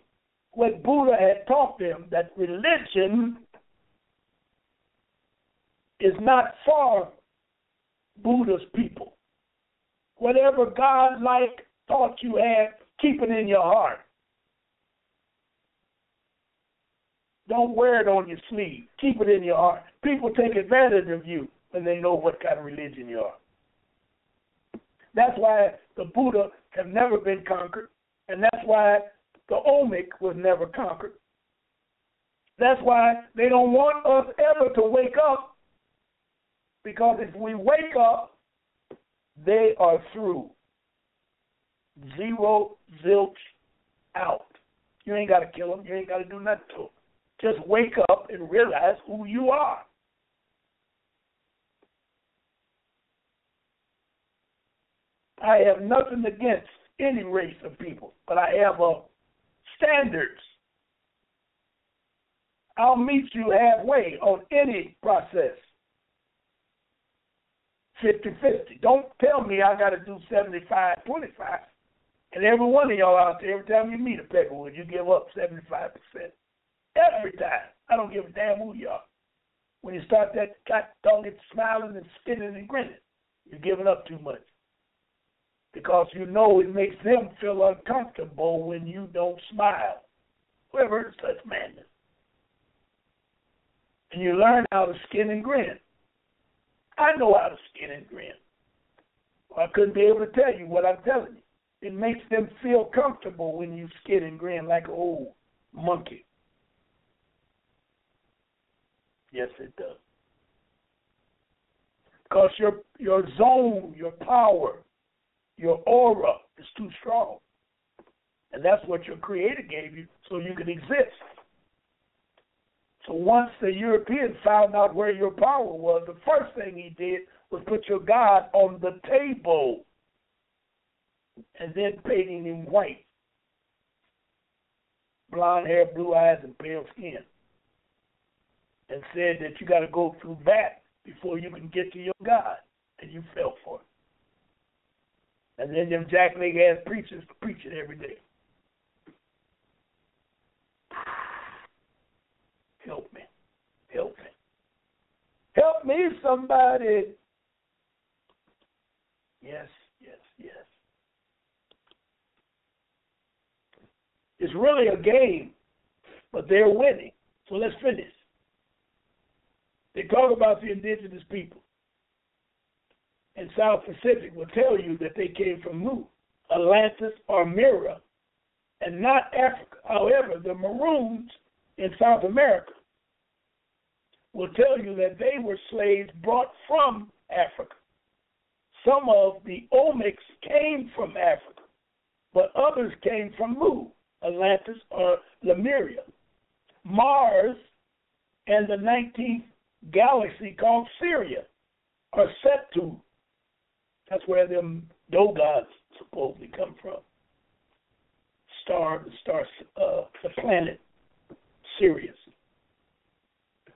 what Buddha had taught them, that religion is not for Buddha's people. Whatever God-like thought you have, keep it in your heart. Don't wear it on your sleeve. Keep it in your heart. People take advantage of you when they know what kind of religion you are. That's why the Buddha have never been conquered, and that's why the Olmec was never conquered. That's why they don't want us ever to wake up, because if we wake up, they are through. Zero, zilch, out. You ain't got to kill them. You ain't got to do nothing to them. Just wake up and realize who you are. I have nothing against any race of people, but I have standards. I'll meet you halfway on any process. 50-50. Don't tell me I got to do 75-25. And every one of y'all out there, every time you meet a peckerwood, you give up 75%. Every time. I don't give a damn who you are. When you start that dog it's smiling and spitting and grinning, you're giving up too much. Because you know it makes them feel uncomfortable when you don't smile. Whoever heard such madness? And you learn how to skin and grin. I know how to skin and grin. I couldn't be able to tell you what I'm telling you. It makes them feel comfortable when you skin and grin like an old monkey. Yes, it does. Because your zone, your power, your aura is too strong. And that's what your Creator gave you so you could exist. So once the Europeans found out where your power was, the first thing he did was put your God on the table and then painting him white. Blonde hair, blue eyes, and pale skin. And said that you got to go through that before you can get to your God. And you fell for it. And then them jackleg-ass preachers preach it every day. Help me. Help me. Help me, somebody. Yes, yes, yes. It's really a game, but they're winning. So let's finish. They talk about the indigenous people. And South Pacific will tell you that they came from Mu, Atlantis, or Mira, and not Africa. However, the Maroons in South America will tell you that they were slaves brought from Africa. Some of the Olmecs came from Africa, but others came from Mu, Atlantis, or Lemuria. Mars and the 19th galaxy called Syria, or Septu. That's where them Dogons supposedly come from. The planet Sirius.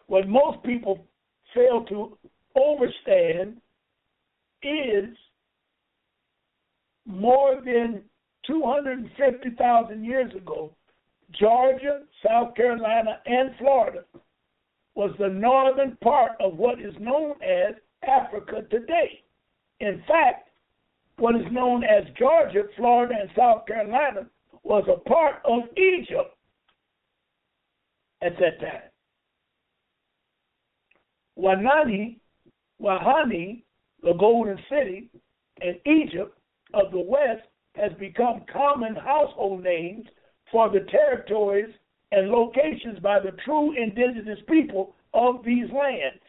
What most people fail to understand is more than 250,000 years ago, Georgia, South Carolina, and Florida was the northern part of what is known as Africa today. In fact, what is known as Georgia, Florida, and South Carolina was a part of Egypt at that time. Wahani, the Golden City, and Egypt of the West has become common household names for the territories and locations by the true indigenous people of these lands.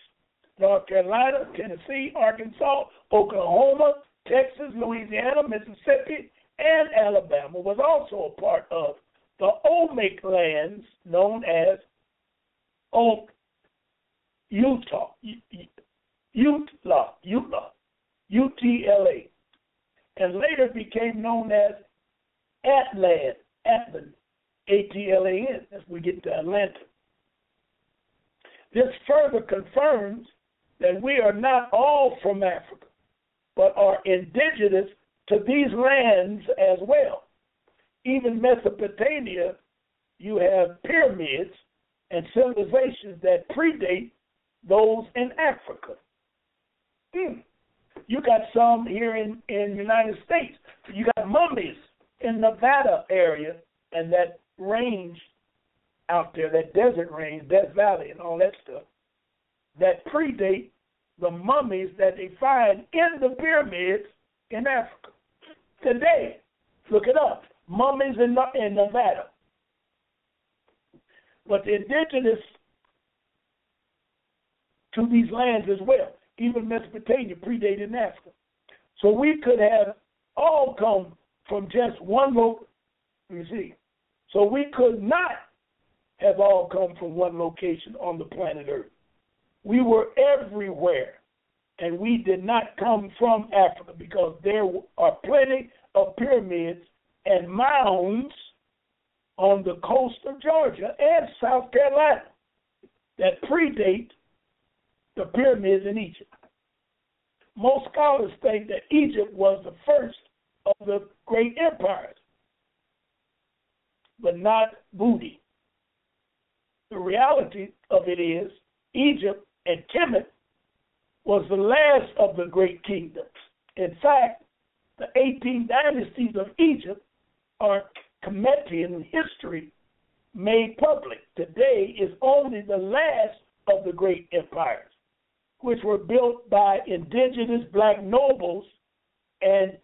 North Carolina, Tennessee, Arkansas, Oklahoma, Texas, Louisiana, Mississippi, and Alabama was also a part of the Olmec lands known as Utah, UTLA, and later became known as Atlan, ATLAN, as we get to Atlanta. This further confirms that we are not all from Africa, but are indigenous to these lands as well. Even Mesopotamia, you have pyramids and civilizations that predate those in Africa. You got some here in the United States. You got mummies in Nevada area and that range out there, that desert range, Death Valley and all that stuff, that predate the mummies that they find in the pyramids in Africa. Today, look it up, mummies in Nevada. But the indigenous to these lands as well, even Mesopotamia predated Africa. So we could have all come from just one location. You see, so we could not have all come from one location on the planet Earth. We were everywhere, and we did not come from Africa because there are plenty of pyramids and mounds on the coast of Georgia and South Carolina that predate the pyramids in Egypt. Most scholars think that Egypt was the first of the great empires, but not Booty. The reality of it is Egypt and Kemet was the last of the great kingdoms. In fact, the 18 dynasties of Egypt are Kemetian history made public. Today is only the last of the great empires, which were built by indigenous black nobles and,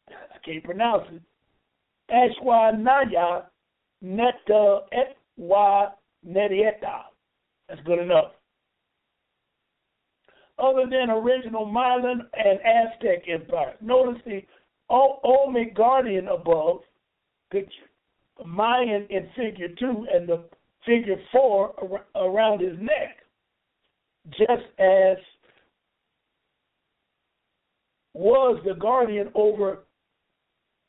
I can't pronounce it, Ashwanaya Neta Etwa Netieta. That's good enough. Other than original Mayan and Aztec empires. Notice the Olmec guardian above picture, the Mayan in figure 2 and the figure 4 around his neck, just as was the guardian over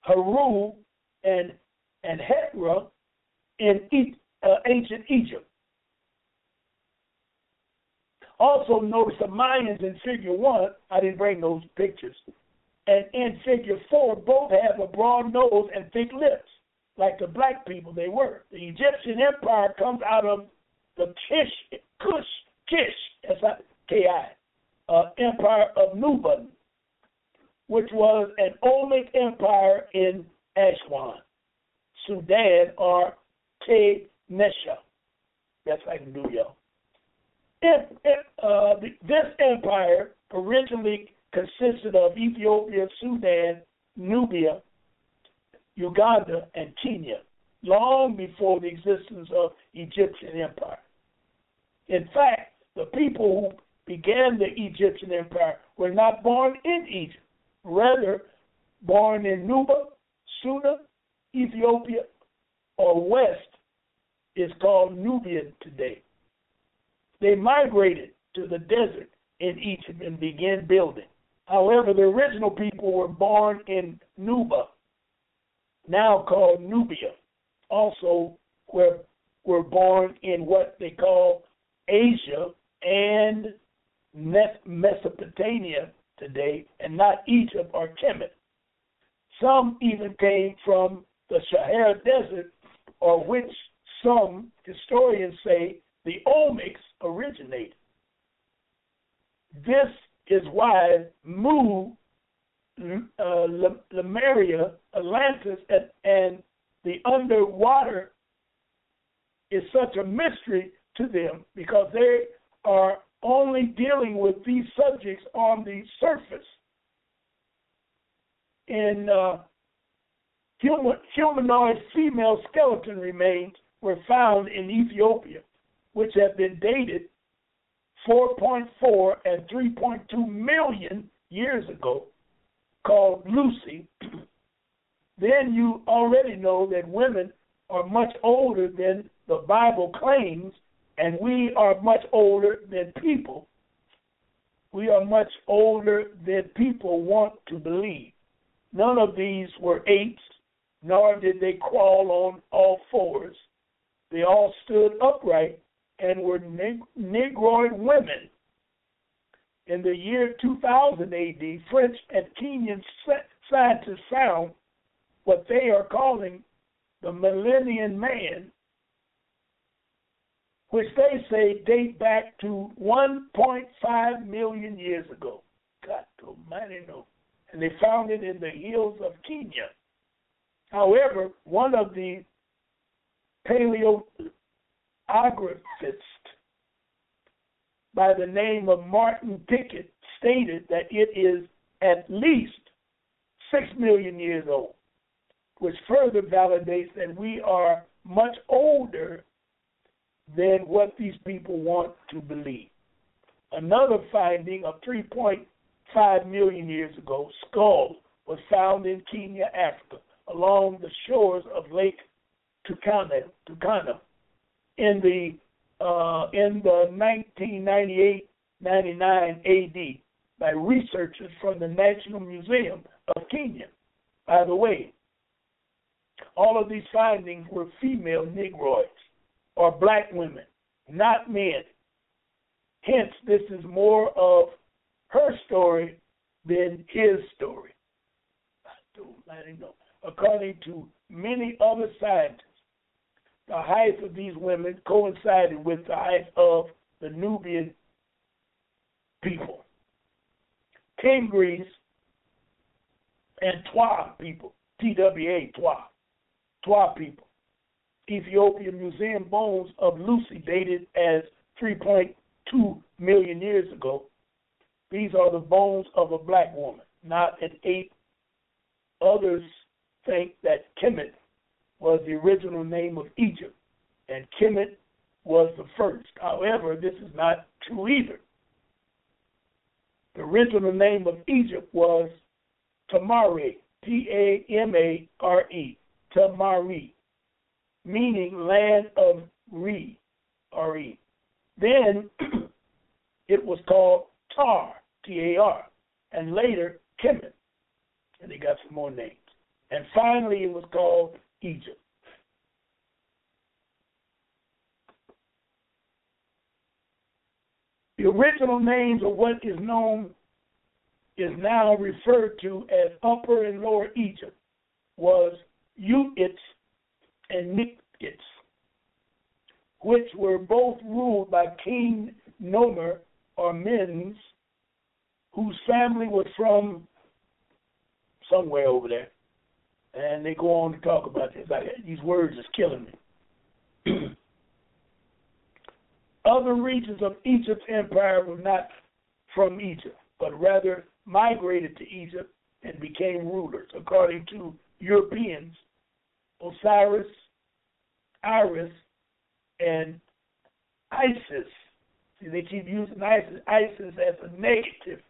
Haru and Hetra in ancient Egypt. Also notice the Mayans in figure 1, I didn't bring those pictures, and in figure 4, both have a broad nose and thick lips, like the black people they were. The Egyptian empire comes out of the Kish, S-I-K-I, empire of Nuba, which was an Olmec empire in Aswan, Sudan, or K-Nesha. That's I can do, y'all. This empire originally consisted of Ethiopia, Sudan, Nubia, Uganda, and Kenya, long before the existence of Egyptian empire. In fact, the people who began the Egyptian empire were not born in Egypt, rather born in Nuba, Suda, Ethiopia, or West is called Nubian today. They migrated to the desert in Egypt and began building. However, the original people were born in Nuba, now called Nubia. Also, were born in what they call Asia and Mesopotamia today, and not Egypt or Kemet. Some even came from the Sahara Desert, or which some historians say the Olmecs originated. This is why Mu, Lemuria, Atlantis, and the underwater is such a mystery to them, because they are only dealing with these subjects on the surface. In humanoid female skeleton remains were found in Ethiopia, which have been dated 4.4 and 3.2 million years ago, called Lucy. Then you already know that women are much older than the Bible claims, and we are much older than people. We are much older than people want to believe. None of these were apes, nor did they crawl on all fours. They all stood upright and were Negroid women. In the year 2000 AD, French and Kenyan scientists found what they are calling the Millennium Man, which they say date back to 1.5 million years ago. God almighty no. And they found it in the hills of Kenya. However, one of the paleographists by the name of Martin Pickett stated that it is at least 6 million years old, which further validates that we are much older than what these people want to believe. Another finding of 3.5 million years ago, skull was found in Kenya, Africa, along the shores of Lake Turkana in the 1998-99 AD by researchers from the National Museum of Kenya. By the way, all of these findings were female Negroids, or black women, not men. Hence, this is more of her story than his story. I don't know. According to many other scientists, the height of these women coincided with the height of the Nubian people, Tengris, and Twa people, TWA, Twa people. Ethiopian museum bones of Lucy dated as 3.2 million years ago. These are the bones of a black woman, not an ape. Others think that Kemet was the original name of Egypt, and Kemet was the first. However, this is not true either. The original name of Egypt was Tamare, Tamare, Tamari, meaning land of Re, R-E. Then it was called Tar, T-A-R, and later Kemet, and they got some more names. And finally it was called Egypt. The original names of what is known is now referred to as Upper and Lower Egypt was Ute and Niktits, which were both ruled by King Nomer or Mens, whose family was from somewhere over there. And they go on to talk about this. These words is killing me. Other regions of Egypt's empire were not from Egypt, but rather migrated to Egypt and became rulers. According to Europeans, Osiris, Iris, and Isis. See, they keep using Isis as a negative,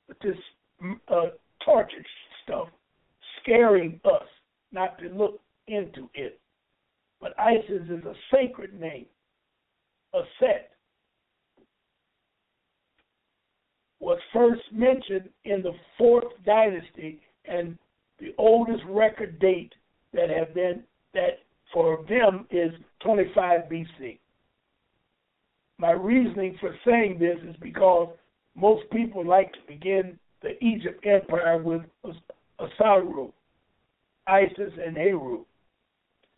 but this torture stuff, scaring us not to look into it. But Isis is a sacred name, a set. Was first mentioned in the 4th dynasty, and the oldest record date that for them is 25 BC. My reasoning for saying this is because most people like to begin the Egypt empire with Osiris, Isis, and Heru.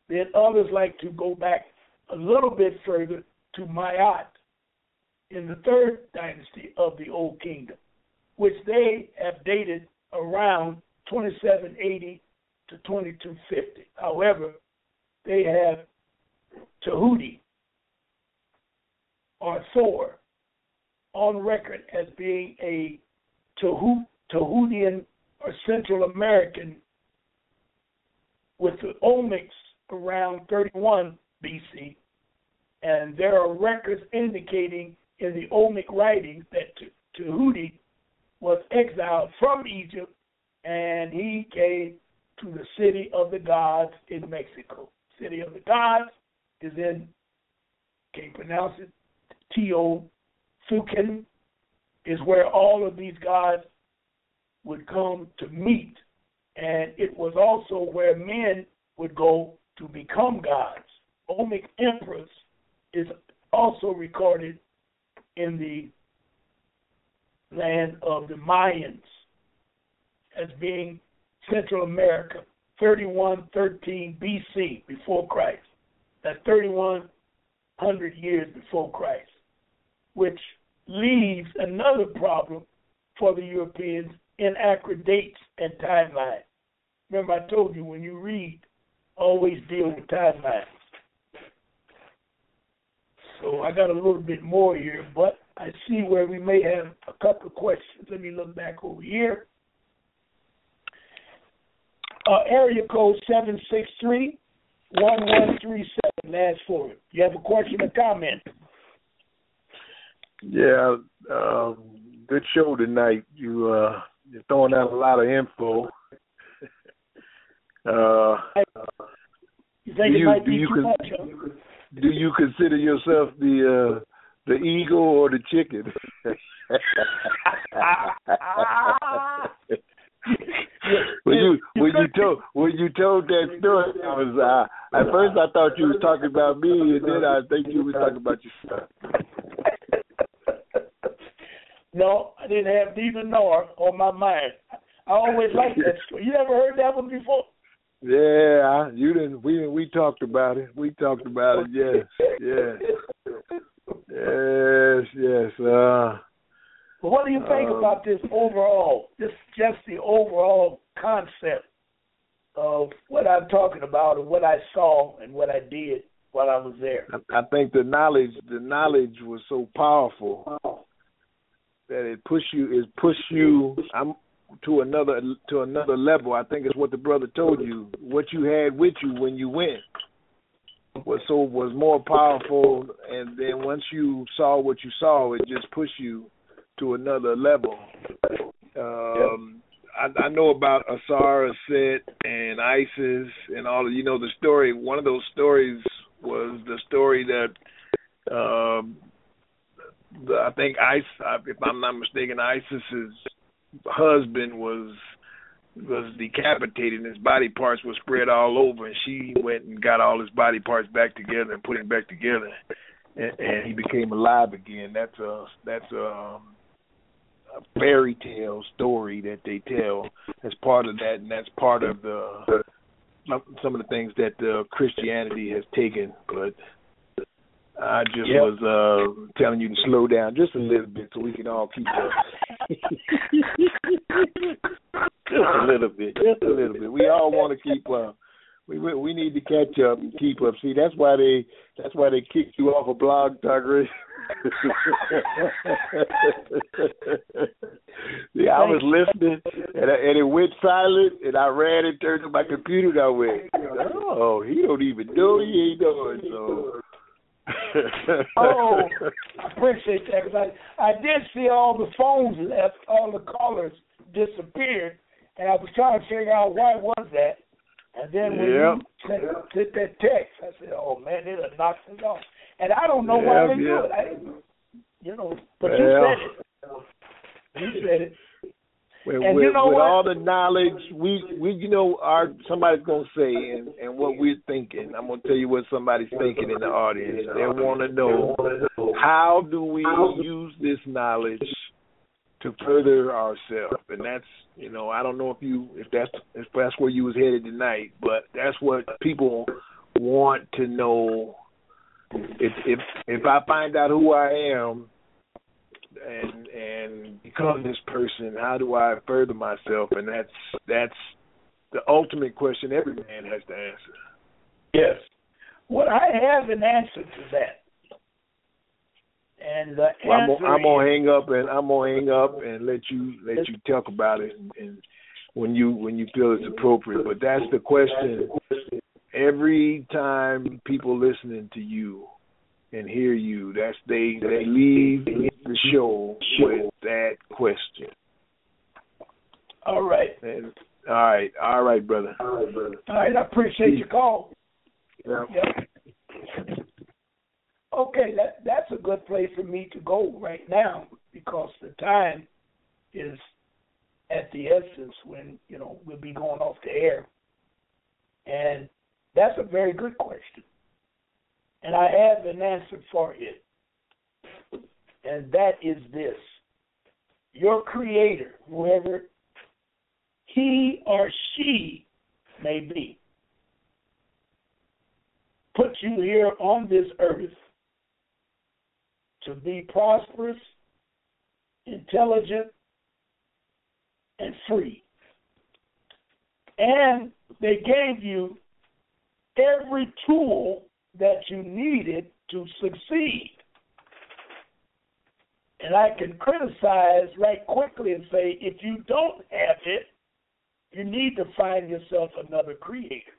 Then others like to go back a little bit further to Maat in the 3rd dynasty of the Old Kingdom, which they have dated around 2780 to 2250. However, they have Tahuti or Thor on record as being a Tahutian or Central American with the Olmecs around 31 BC, and there are records indicating in the Olmec writings that Tahuti was exiled from Egypt and he came to the city of the gods in Mexico. City of the gods is in, can't pronounce it, Teotihuacan, is where all of these gods would come to meet. And it was also where men would go to become gods. Olmec Empress is also recorded in the land of the Mayans as being Central America, 3113 BC, before Christ. That's 3100 years before Christ, which leaves another problem for the Europeans: inaccurate dates and timelines. Remember, I told you when you read, always deal with timelines. So I got a little bit more here, but I see where we may have a couple of questions. Let me look back over here. Area code 763-1137, last four. You have a question or comment? Yeah, good show tonight. You're throwing out a lot of info. You think it might be too much? Do you consider yourself the eagle or the chicken? When you told that story, I was at first I thought you was talking about me, and then I think you were talking about yourself. No, I didn't have neither nor on my mind. I always liked that story. You ever heard that one before? Yeah, you didn't. We talked about it. We talked about it. Yes, yes. Yes. But what do you think about this overall, just the overall concept of what I'm talking about and what I saw and what I did while I was there? I think the knowledge was so powerful that it pushed you to another level. I think it's what the brother told you. What you had with you when you went was more powerful, and then once you saw what you saw, it just pushed you to another level. I know about Asar, Set, and ISIS, and all of, the story. One of those stories was the story that I think if I'm not mistaken, ISIS's husband was decapitated and his body parts were spread all over, and she went and got all his body parts back together and put him back together, and he became alive again. That's a fairy tale story that they tell as part of that, and that's part of some of the things that Christianity has taken. But I just was telling you to slow down just a little bit so we can all keep up. Just a little bit. We all want to keep up. We need to catch up and keep up. See, that's why they kicked you off of Blog Talk Radio. See, I was listening and it went silent, and I ran and turned to my computer and I went, oh, he don't even know he ain't doing so. Oh, I appreciate that, because I did see all the phones left, all the callers disappeared, and I was trying to figure out why was that. And then when you sent that text, I said, oh, man, it done knocked it off. And I don't know why they do it. But you said it. You said it. With all the knowledge, we somebody's going to say, and what we're thinking, I'm going to tell you what somebody's thinking in the audience. They want to know, how do we use this knowledge to further ourselves? And that's, I don't know if that's where you was headed tonight, but that's what people want to know. If I find out who I am and become this person, how do I further myself? And that's the ultimate question every man has to answer. Yes. Well, I have an answer to that. And the answer I'm gonna hang up and let you talk about it, and when you feel it's appropriate. But that's the question. Every time people listening to you and hear you, they leave the show with that question. All right. All right, brother. All right, I appreciate your call. Yeah. Yep. Okay, that's a good place for me to go right now, because the time is at the essence when, we'll be going off the air. And that's a very good question. And I have an answer for it. And that is this. Your creator, whoever he or she may be, put you here on this earth to be prosperous, intelligent, and free. And they gave you every tool that you needed to succeed. And I can criticize right quickly and say, if you don't have it, you need to find yourself another creator.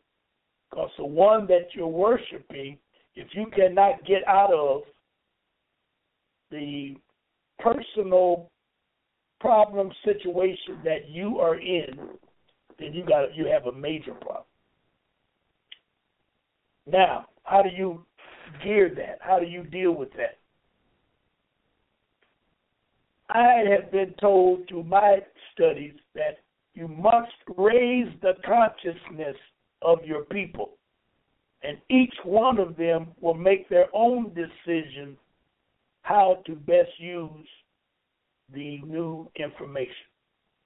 Because the one that you're worshiping, if you cannot get out of the personal problem situation that you are in, then you have a major problem. Now, how do you gear that? How do you deal with that? I have been told through my studies that you must raise the consciousness of your people, and each one of them will make their own decision how to best use the new information.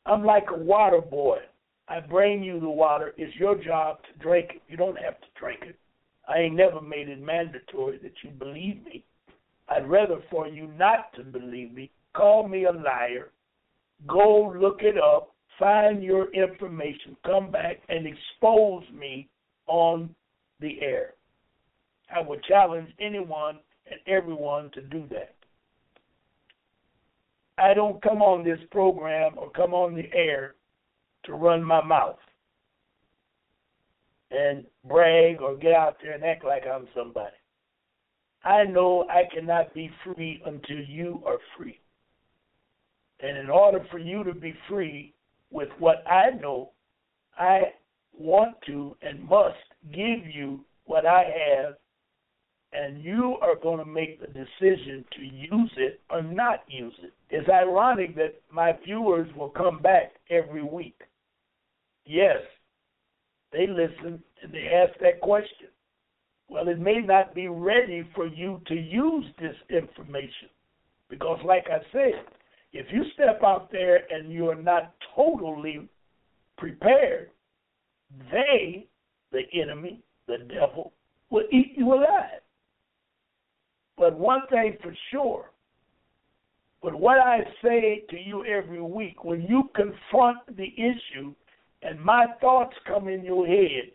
I'm like a water boy. I bring you the water. It's your job to drink it. You don't have to drink it. I ain't never made it mandatory that you believe me. I'd rather for you not to believe me, call me a liar, go look it up, find your information, come back and expose me on the air. I would challenge anyone and everyone to do that. I don't come on this program or come on the air to run my mouth and brag or get out there and act like I'm somebody. I know I cannot be free until you are free. And in order for you to be free with what I know, I want to and must give you what I have, and you are going to make the decision to use it or not use it. It's ironic that my viewers will come back every week. Yes, they listen and they ask that question. Well, it may not be ready for you to use this information because, like I said, if you step out there and you are not totally prepared, they, the enemy, the devil, will eat you alive. But one thing for sure, but what I say to you every week, when you confront the issue and my thoughts come in your head,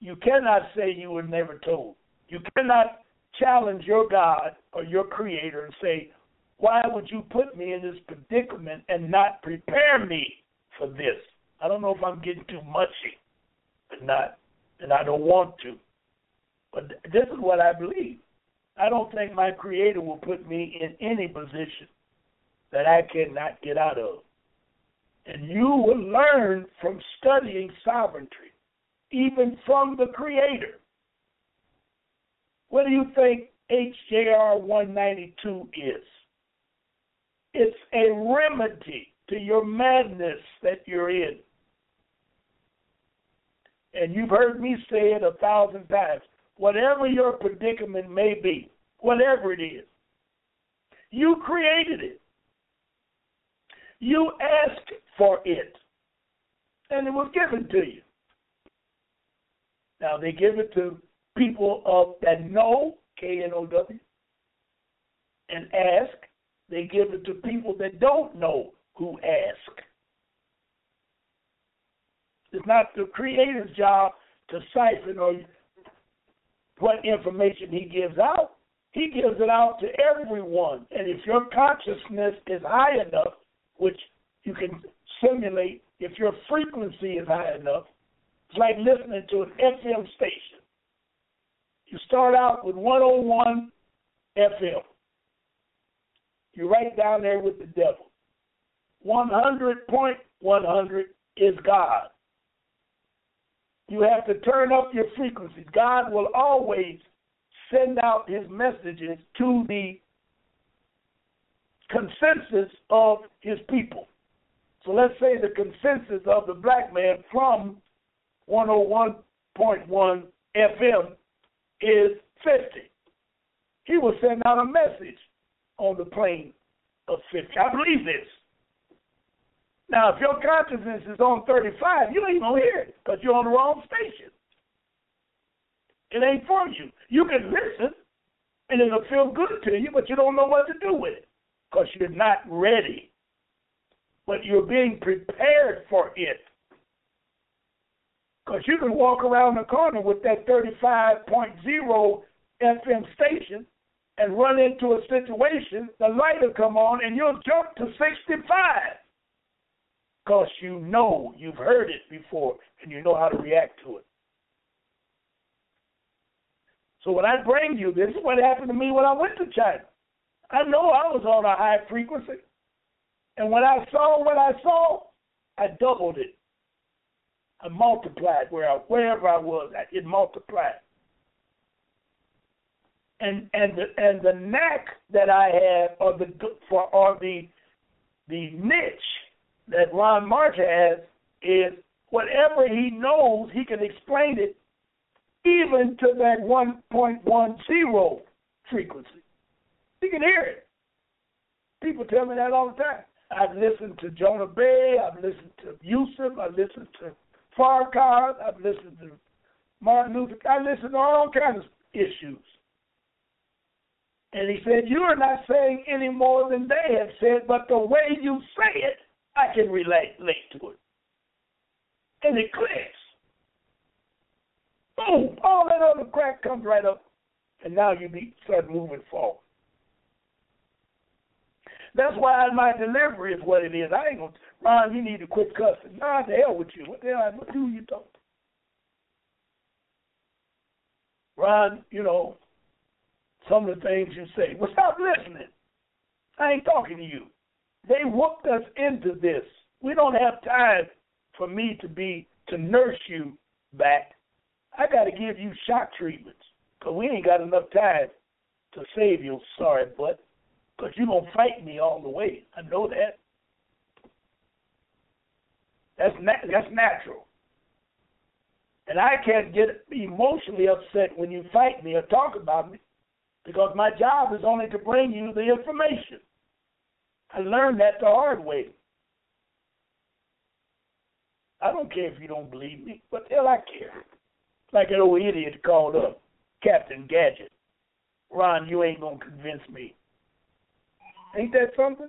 you cannot say you were never told. You cannot challenge your God or your Creator and say, why would you put me in this predicament and not prepare me for this? I don't know if I'm getting too mushy or not, and I don't want to. But this is what I believe. I don't think my Creator will put me in any position that I cannot get out of. And you will learn from studying sovereignty, even from the Creator. What do you think HJR 192 is? It's a remedy to your madness that you're in. And you've heard me say it 1,000 times. Whatever your predicament may be, whatever it is, you created it. You asked for it, and it was given to you. Now, they give it to people that know, K-N-O-W, and ask. They give it to people that don't know who ask. It's not the Creator's job to siphon or what information he gives out. He gives it out to everyone. And if your consciousness is high enough, which you can simulate if your frequency is high enough, it's like listening to an FM station. You start out with 101 FM. You're right down there with the devil. 100.100 is God. You have to turn up your frequencies. God will always send out his messages to the consensus of his people. So let's say the consensus of the black man from 101.1 FM is 50. He will send out a message on the plane of 50. I believe this. Now, if your consciousness is on 35, you ain't going to hear it because you're on the wrong station. It ain't for you. You can listen, and it'll feel good to you, but you don't know what to do with it because you're not ready. But you're being prepared for it. Because you can walk around the corner with that 35.0 FM station and run into a situation, the light will come on, and you'll jump to 65. Because you know you've heard it before and you know how to react to it. So when I bring you, this is what happened to me when I went to China. I know I was on a high frequency. And when I saw what I saw, I doubled it. I multiplied wherever I was, it multiplied. And the knack that I have, or the niche that Ron March has, is whatever he knows, he can explain it even to that 1.10 frequency. He can hear it. People tell me that all the time. I've listened to Jonah Bey, I've listened to Yusuf, I've listened to Farrakhan, I've listened to Martin Luther, I listen to all kinds of issues. And he said, you are not saying any more than they have said, but the way you say it, I can relate to it. And it clicks. Boom, all that other crack comes right up. And now you start moving forward. That's why my delivery is what it is. I ain't going to, Ron, you need to quit cussing. Nah, the hell with you. What the hell, what do you talk? Ron, you know, some of the things you say. Well, stop listening. I ain't talking to you. They whooped us into this. We don't have time for me to nurse you back. I got to give you shock treatments because we ain't got enough time to save your sorry butt because you're going to fight me all the way. I know that. That's natural. And I can't get emotionally upset when you fight me or talk about me because my job is only to bring you the information. I learned that the hard way. I don't care if you don't believe me. What the hell I care? Like an old idiot called up Captain Gadget. Ron, you ain't going to convince me. Ain't that something?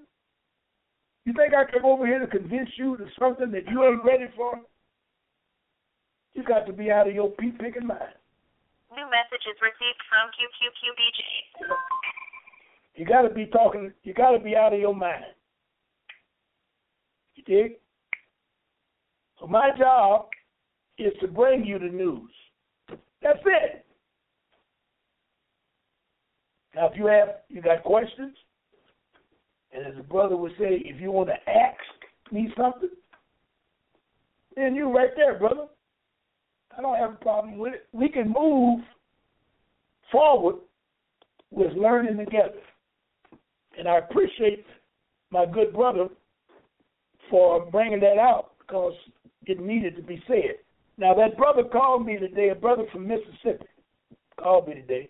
You think I come over here to convince you to something that you ain't ready for? You got to be out of your pea-picking mind. New messages received from QQQBJ. You got to be talking, you got to be out of your mind. You dig? So my job is to bring you the news. That's it. Now, if you got questions, and as a brother would say, if you want to ask me something, then you right there, brother. I don't have a problem with it. We can move forward with learning together. And I appreciate my good brother for bringing that out because it needed to be said. Now, that brother called me today, a brother from Mississippi called me today,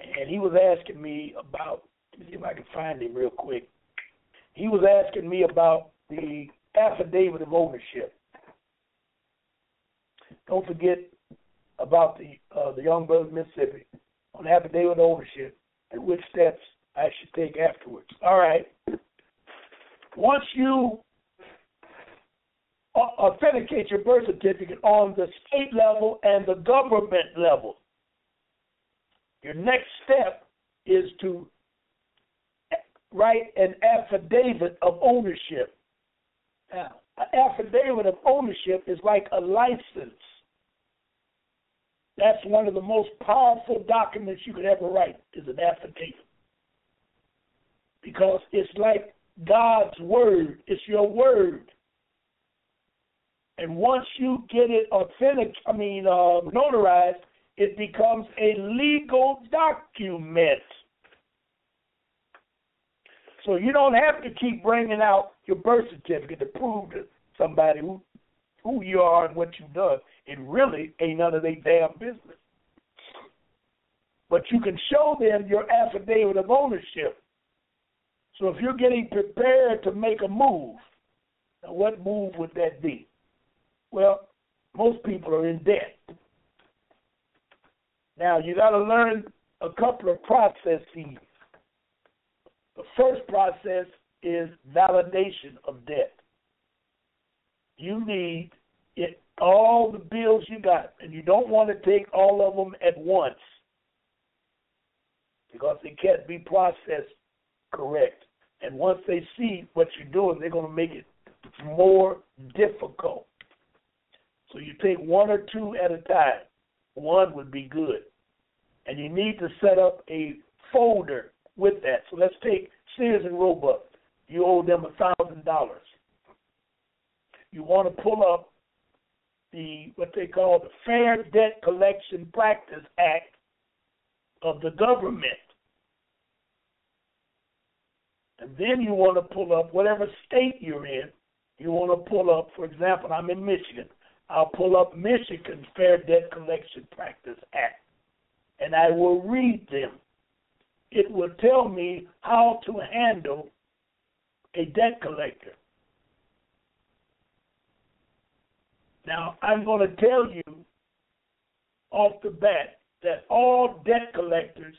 and he was asking me about, let me see if I can find him real quick. He was asking me about the affidavit of ownership. Don't forget about the young brother of Mississippi on affidavit of ownership and which steps I should take afterwards. All right. Once you authenticate your birth certificate on the state level and the government level, your next step is to write an affidavit of ownership. Now, an affidavit of ownership is like a license. That's one of the most powerful documents you could ever write is an affidavit. Because it's like God's word. It's your word. And once you get it notarized, it becomes a legal document. So you don't have to keep bringing out your birth certificate to prove to somebody who you are and what you've done. It really ain't none of their damn business. But you can show them your affidavit of ownership. So if you're getting prepared to make a move, now what move would that be? Well, most people are in debt. Now, you got to learn a couple of processes. The first process is validation of debt. You need all the bills you got, and you don't want to take all of them at once because they can't be processed correct. And once they see what you're doing, they're going to make it more difficult. So you take one or two at a time. One would be good. And you need to set up a folder with that. So let's take Sears and Roebuck. You owe them $1,000. You want to pull up what they call the Fair Debt Collection Practice Act of the government. And then you want to pull up whatever state you're in. You want to pull up, for example, I'm in Michigan. I'll pull up Michigan's Fair Debt Collection Practice Act, and I will read them. It will tell me how to handle a debt collector. Now, I'm going to tell you off the bat that all debt collectors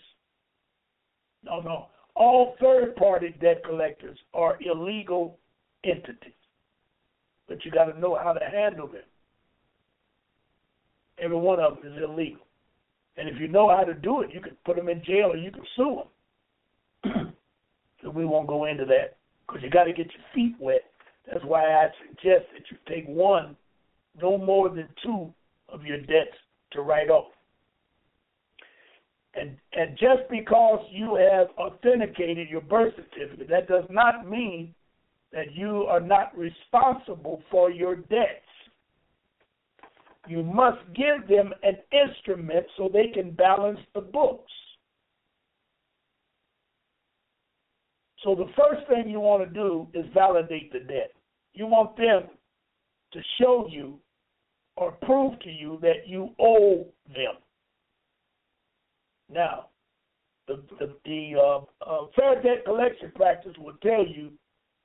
No. All third-party debt collectors are illegal entities, but you got to know how to handle them. Every one of them is illegal. And if you know how to do it, you can put them in jail or you can sue them. So we won't go into that because you got to get your feet wet. That's why I suggest that you take one, no more than two of your debts to write off. And just because you have authenticated your birth certificate, that does not mean that you are not responsible for your debts. You must give them an instrument so they can balance the books. So the first thing you want to do is validate the debt. You want them to show you or prove to you that you owe them. Now, the fair debt collection practice will tell you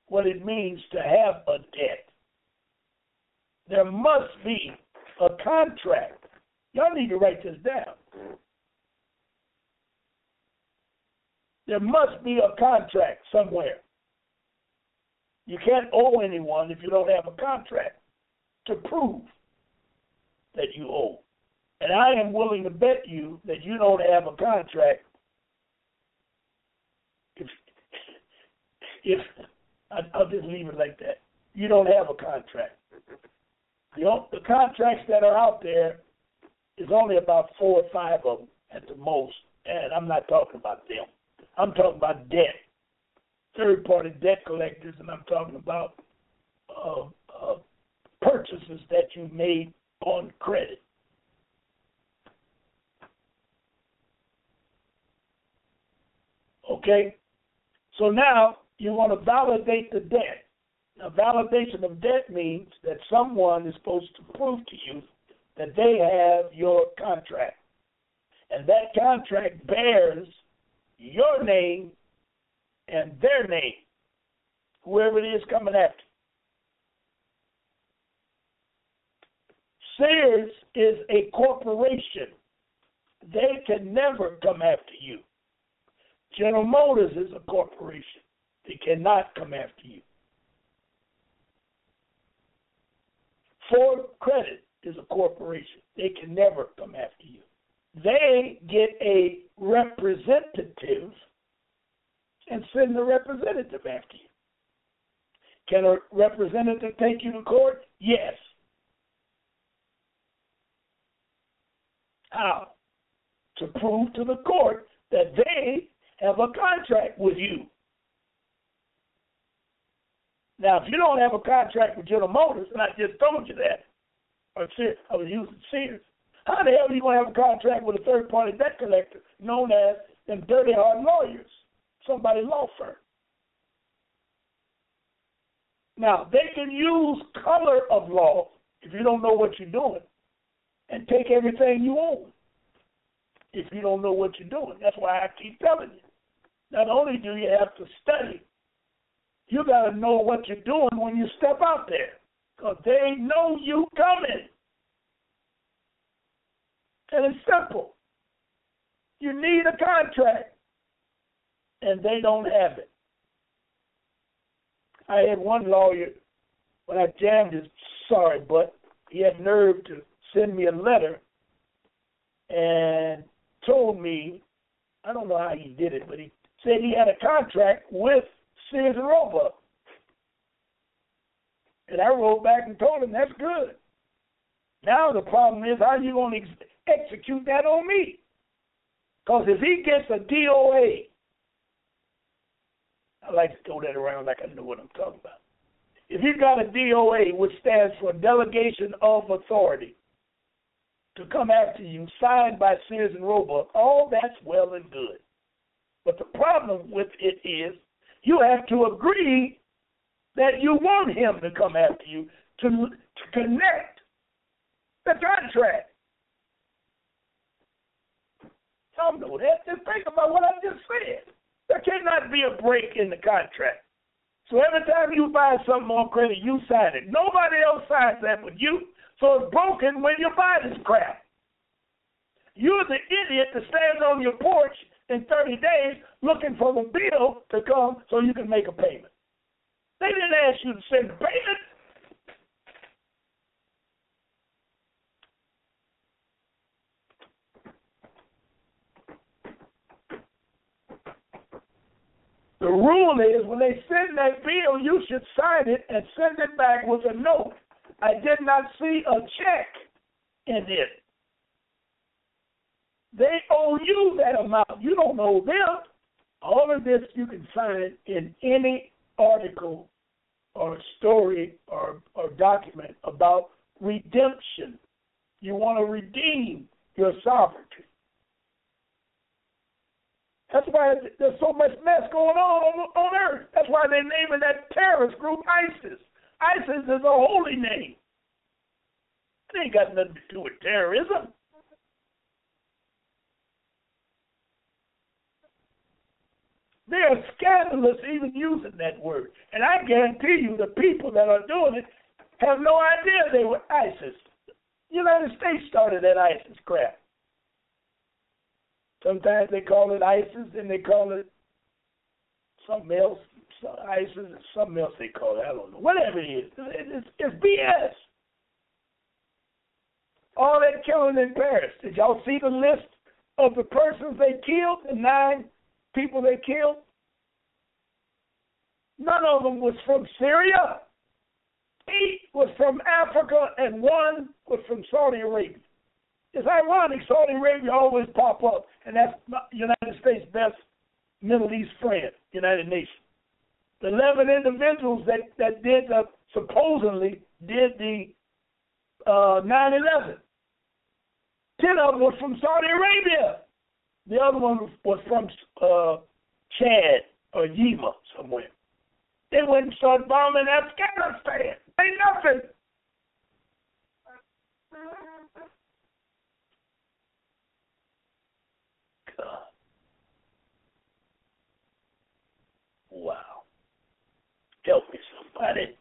what it means to have a debt. There must be a contract. Y'all need to write this down. There must be a contract somewhere. You can't owe anyone if you don't have a contract to prove that you owe. And I am willing to bet you that you don't have a contract if I'll just leave it like that. You don't have a contract. The contracts that are out there is only about 4 or 5 of them at the most, and I'm not talking about them. I'm talking about debt, third-party debt collectors, and I'm talking about purchases that you made on credit. Okay? So now you want to validate the debt. Now, validation of debt means that someone is supposed to prove to you that they have your contract. And that contract bears your name and their name, whoever it is coming after. Sears is a corporation. They can never come after you. General Motors is a corporation. They cannot come after you. Ford Credit is a corporation. They can never come after you. They get a representative and send the representative after you. Can a representative take you to court? Yes. How? To prove to the court that they have a contract with you. Now, if you don't have a contract with General Motors, and I just told you that, I was using Sears, how the hell are you going to have a contract with a third-party debt collector known as them dirty hard lawyers, somebody's law firm? Now, they can use color of law if you don't know what you're doing and take everything you own if you don't know what you're doing. That's why I keep telling you. Not only do you have to study, you got to know what you're doing when you step out there, because they know you coming. And it's simple. You need a contract, and they don't have it. I had one lawyer, when I jammed his sorry butt, he had nerve to send me a letter and told me, I don't know how he did it, but he said he had a contract with Sears and Roebuck. And I wrote back and told him, that's good. Now the problem is, how are you going to execute that on me? Because if he gets a DOA, I like to throw that around like I know what I'm talking about. If he's got a DOA, which stands for Delegation of Authority, to come after you, signed by Sears and Roebuck, all that's well and good. But the problem with it is, you have to agree that you want him to come after you to connect the contract. Y'all know that. Just think about what I just said. There cannot be a break in the contract. So every time you buy something on credit, you sign it. Nobody else signs that but you. So it's broken when you buy this crap. You're the idiot that stands on your porch in 30 days looking for the bill to come so you can make a payment. They didn't ask you to send a payment. The rule is when they send that bill, you should sign it and send it back with a note. I did not see a check in it. They owe you that amount. You don't owe them. All of this you can find in any article or story or document about redemption. You want to redeem your sovereignty. That's why there's so much mess going on earth. That's why they're naming that terrorist group ISIS. ISIS is a holy name. It ain't got nothing to do with terrorism. They're scandalous even using that word. And I guarantee you the people that are doing it have no idea they were ISIS. The United States started that ISIS crap. Sometimes they call it ISIS, and they call it something else. ISIS and something else they call it. I don't know. Whatever it is. It's BS. All that killing in Paris. Did y'all see the list of the persons they killed, the 9 people they killed? None of them was from Syria. 8 was from Africa, and 1 was from Saudi Arabia. It's ironic, Saudi Arabia always pop up, and that's United States' best Middle East friend, United Nations. The 11 individuals that did supposedly did the 9/11. 10 of them was from Saudi Arabia. The other one was from Chad or Yema somewhere. They went and started bombing Afghanistan. Ain't nothing. God. Wow. Help me, somebody.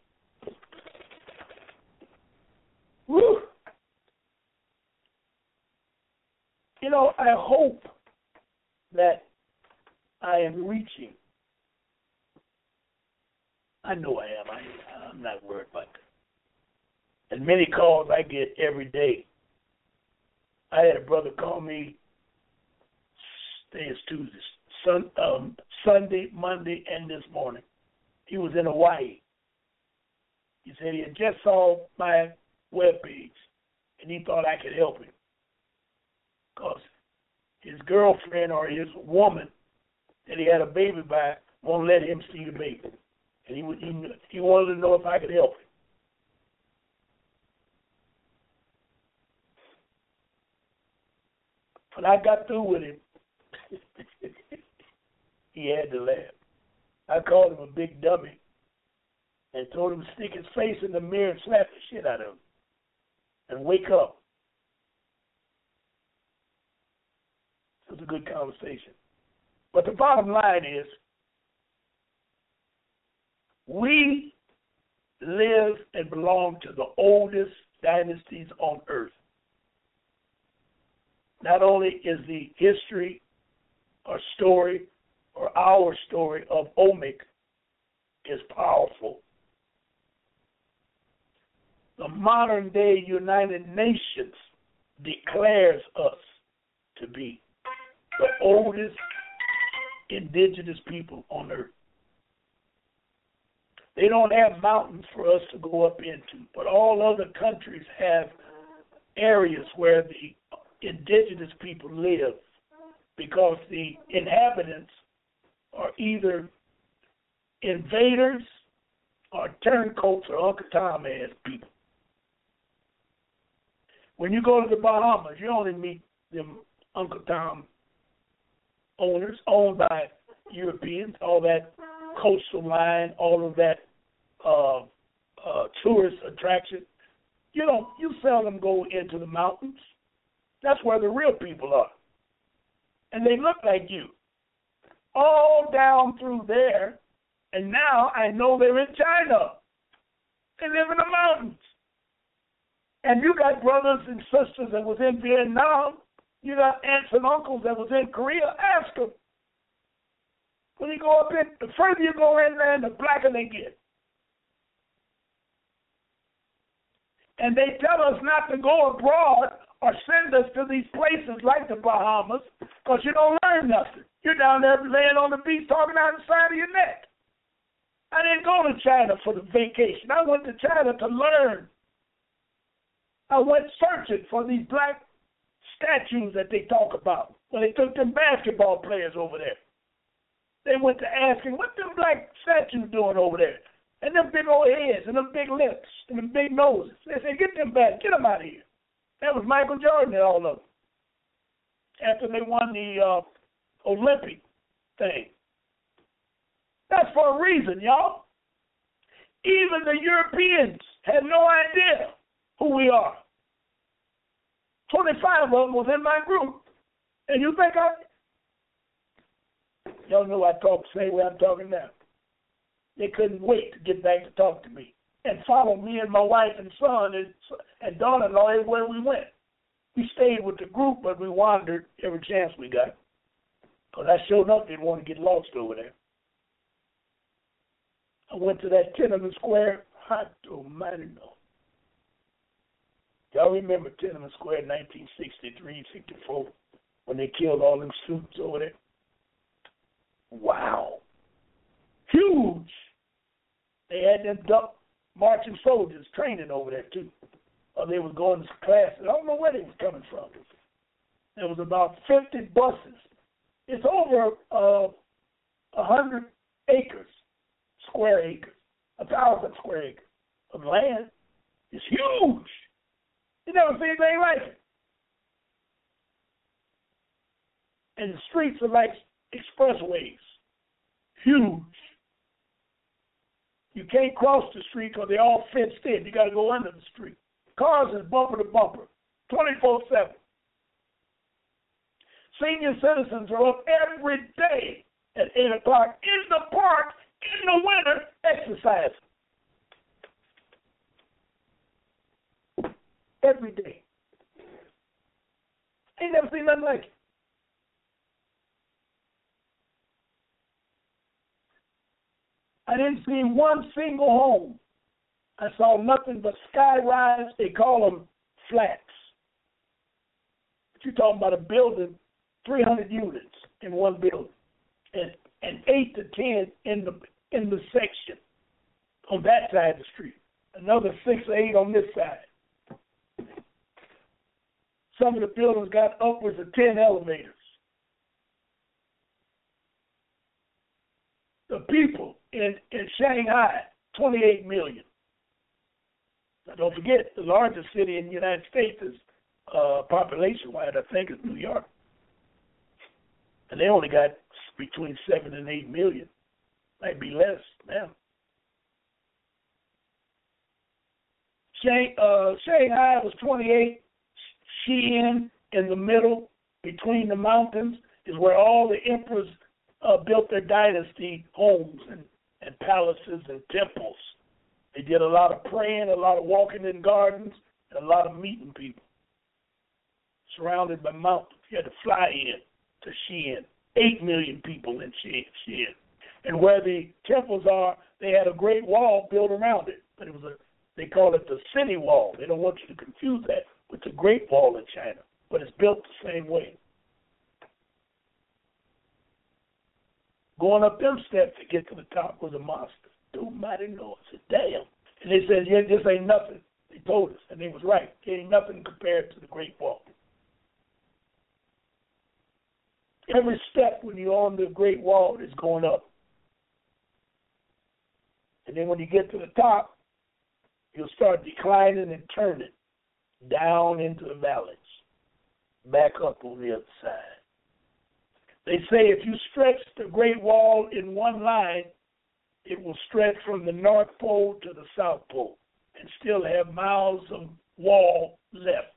Woo. You know, I hope that I am reaching. I know I am. I'm not worried about that. And many calls I get every day. I had a brother call me. Today is Tuesday, Sunday, Monday, and this morning. He was in Hawaii. He said he had just saw my webpage, and he thought I could help him. Because his girlfriend or his woman that he had a baby by won't let him see the baby. And he wanted to know if I could help him. When I got through with him, he had to laugh. I called him a big dummy and told him to stick his face in the mirror and slap the shit out of him and wake up. It was a good conversation. But the bottom line is, we live and belong to the oldest dynasties on earth. Not only is the history or story or our story of Olmec is powerful, the modern day United Nations declares us to be the oldest indigenous people on earth. They don't have mountains for us to go up into, but all other countries have areas where the indigenous people live because the inhabitants are either invaders or turncoats or Uncle Tom ass people. When you go to the Bahamas, you only meet them Uncle Tom owners owned by Europeans, all that coastal line, all of that tourist attraction. You seldom go into the mountains. That's where the real people are. And they look like you. All down through there, and now I know they're in China. They live in the mountains. And you got brothers and sisters that was in Vietnam. You got aunts and uncles that was in Korea. Ask them. When you go up in, the further you go inland, the blacker they get. And they tell us not to go abroad or send us to these places like the Bahamas because you don't learn nothing. You're down there laying on the beach talking out the side of your neck. I didn't go to China for the vacation. I went to China to learn. I went searching for these black statues that they talk about when they took them basketball players over there. They went to asking, what them black statues doing over there? And them big old heads and them big lips and them big noses. They said, get them back. Get them out of here. That was Michael Jordan and all of them. After they won the Olympic thing. That's for a reason, y'all. Even the Europeans had no idea who we are. 25 of them was in my group. And you think y'all know I talk the same way I'm talking now. They couldn't wait to get back to talk to me and follow me and my wife and son and daughter-in-law everywhere we went. We stayed with the group, but we wandered every chance we got. Because I sure enough didn't want to get lost over there. I went to that Tiananmen Square. Hot almighty no. Y'all remember Tiananmen Square in 1963, 64, when they killed all them students over there? Wow. Huge. They had them marching soldiers training over there, too. Or they was going to classes. I don't know where they was coming from. There was about 50 buses. It's over 100 acres, square acres, 1,000 square acres of land. It's huge. You never seen anything like it. And the streets are like expressways. Huge. You can't cross the street because they're all fenced in. You got to go under the street. Cars is bumper to bumper, 24/7. Senior citizens are up every day at 8 o'clock in the park in the winter exercising. Every day. Ain't never seen nothing like it. I didn't see one single home. I saw nothing but sky-rise. They call them flats. But you're talking about a building, 300 units in one building, and 8 to 10 in the section on that side of the street. Another 6 or 8 on this side. Some of the buildings got upwards of 10 elevators. The people in Shanghai, 28 million. Now don't forget, the largest city in the United States is population-wise, I think, is New York. And they only got between 7 and 8 million. Might be less now. Shanghai was 28. Xi'an, in the middle, between the mountains, is where all the emperors built their dynasty homes and palaces and temples. They did a lot of praying, a lot of walking in gardens, and a lot of meeting people. Surrounded by mountains. You had to fly in to Xi'an. 8 million people in Xi'an. And where the temples are, they had a great wall built around it. But they call it the city wall. They don't want you to confuse that with the Great Wall in China. But it's built the same way. Going up them steps to get to the top was a monster. Dude mighty know. I said, damn. And they said, yeah, this ain't nothing. They told us, and they was right. It ain't nothing compared to the Great Wall. Every step when you're on the Great Wall is going up. And then when you get to the top, you'll start declining and turning down into the valleys, back up on the other side. They say if you stretch the Great Wall in one line, it will stretch from the North Pole to the South Pole and still have miles of wall left.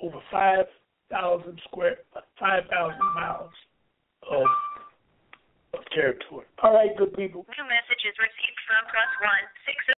Over 5,000 miles of territory. All right, good people. New messages received from +1 6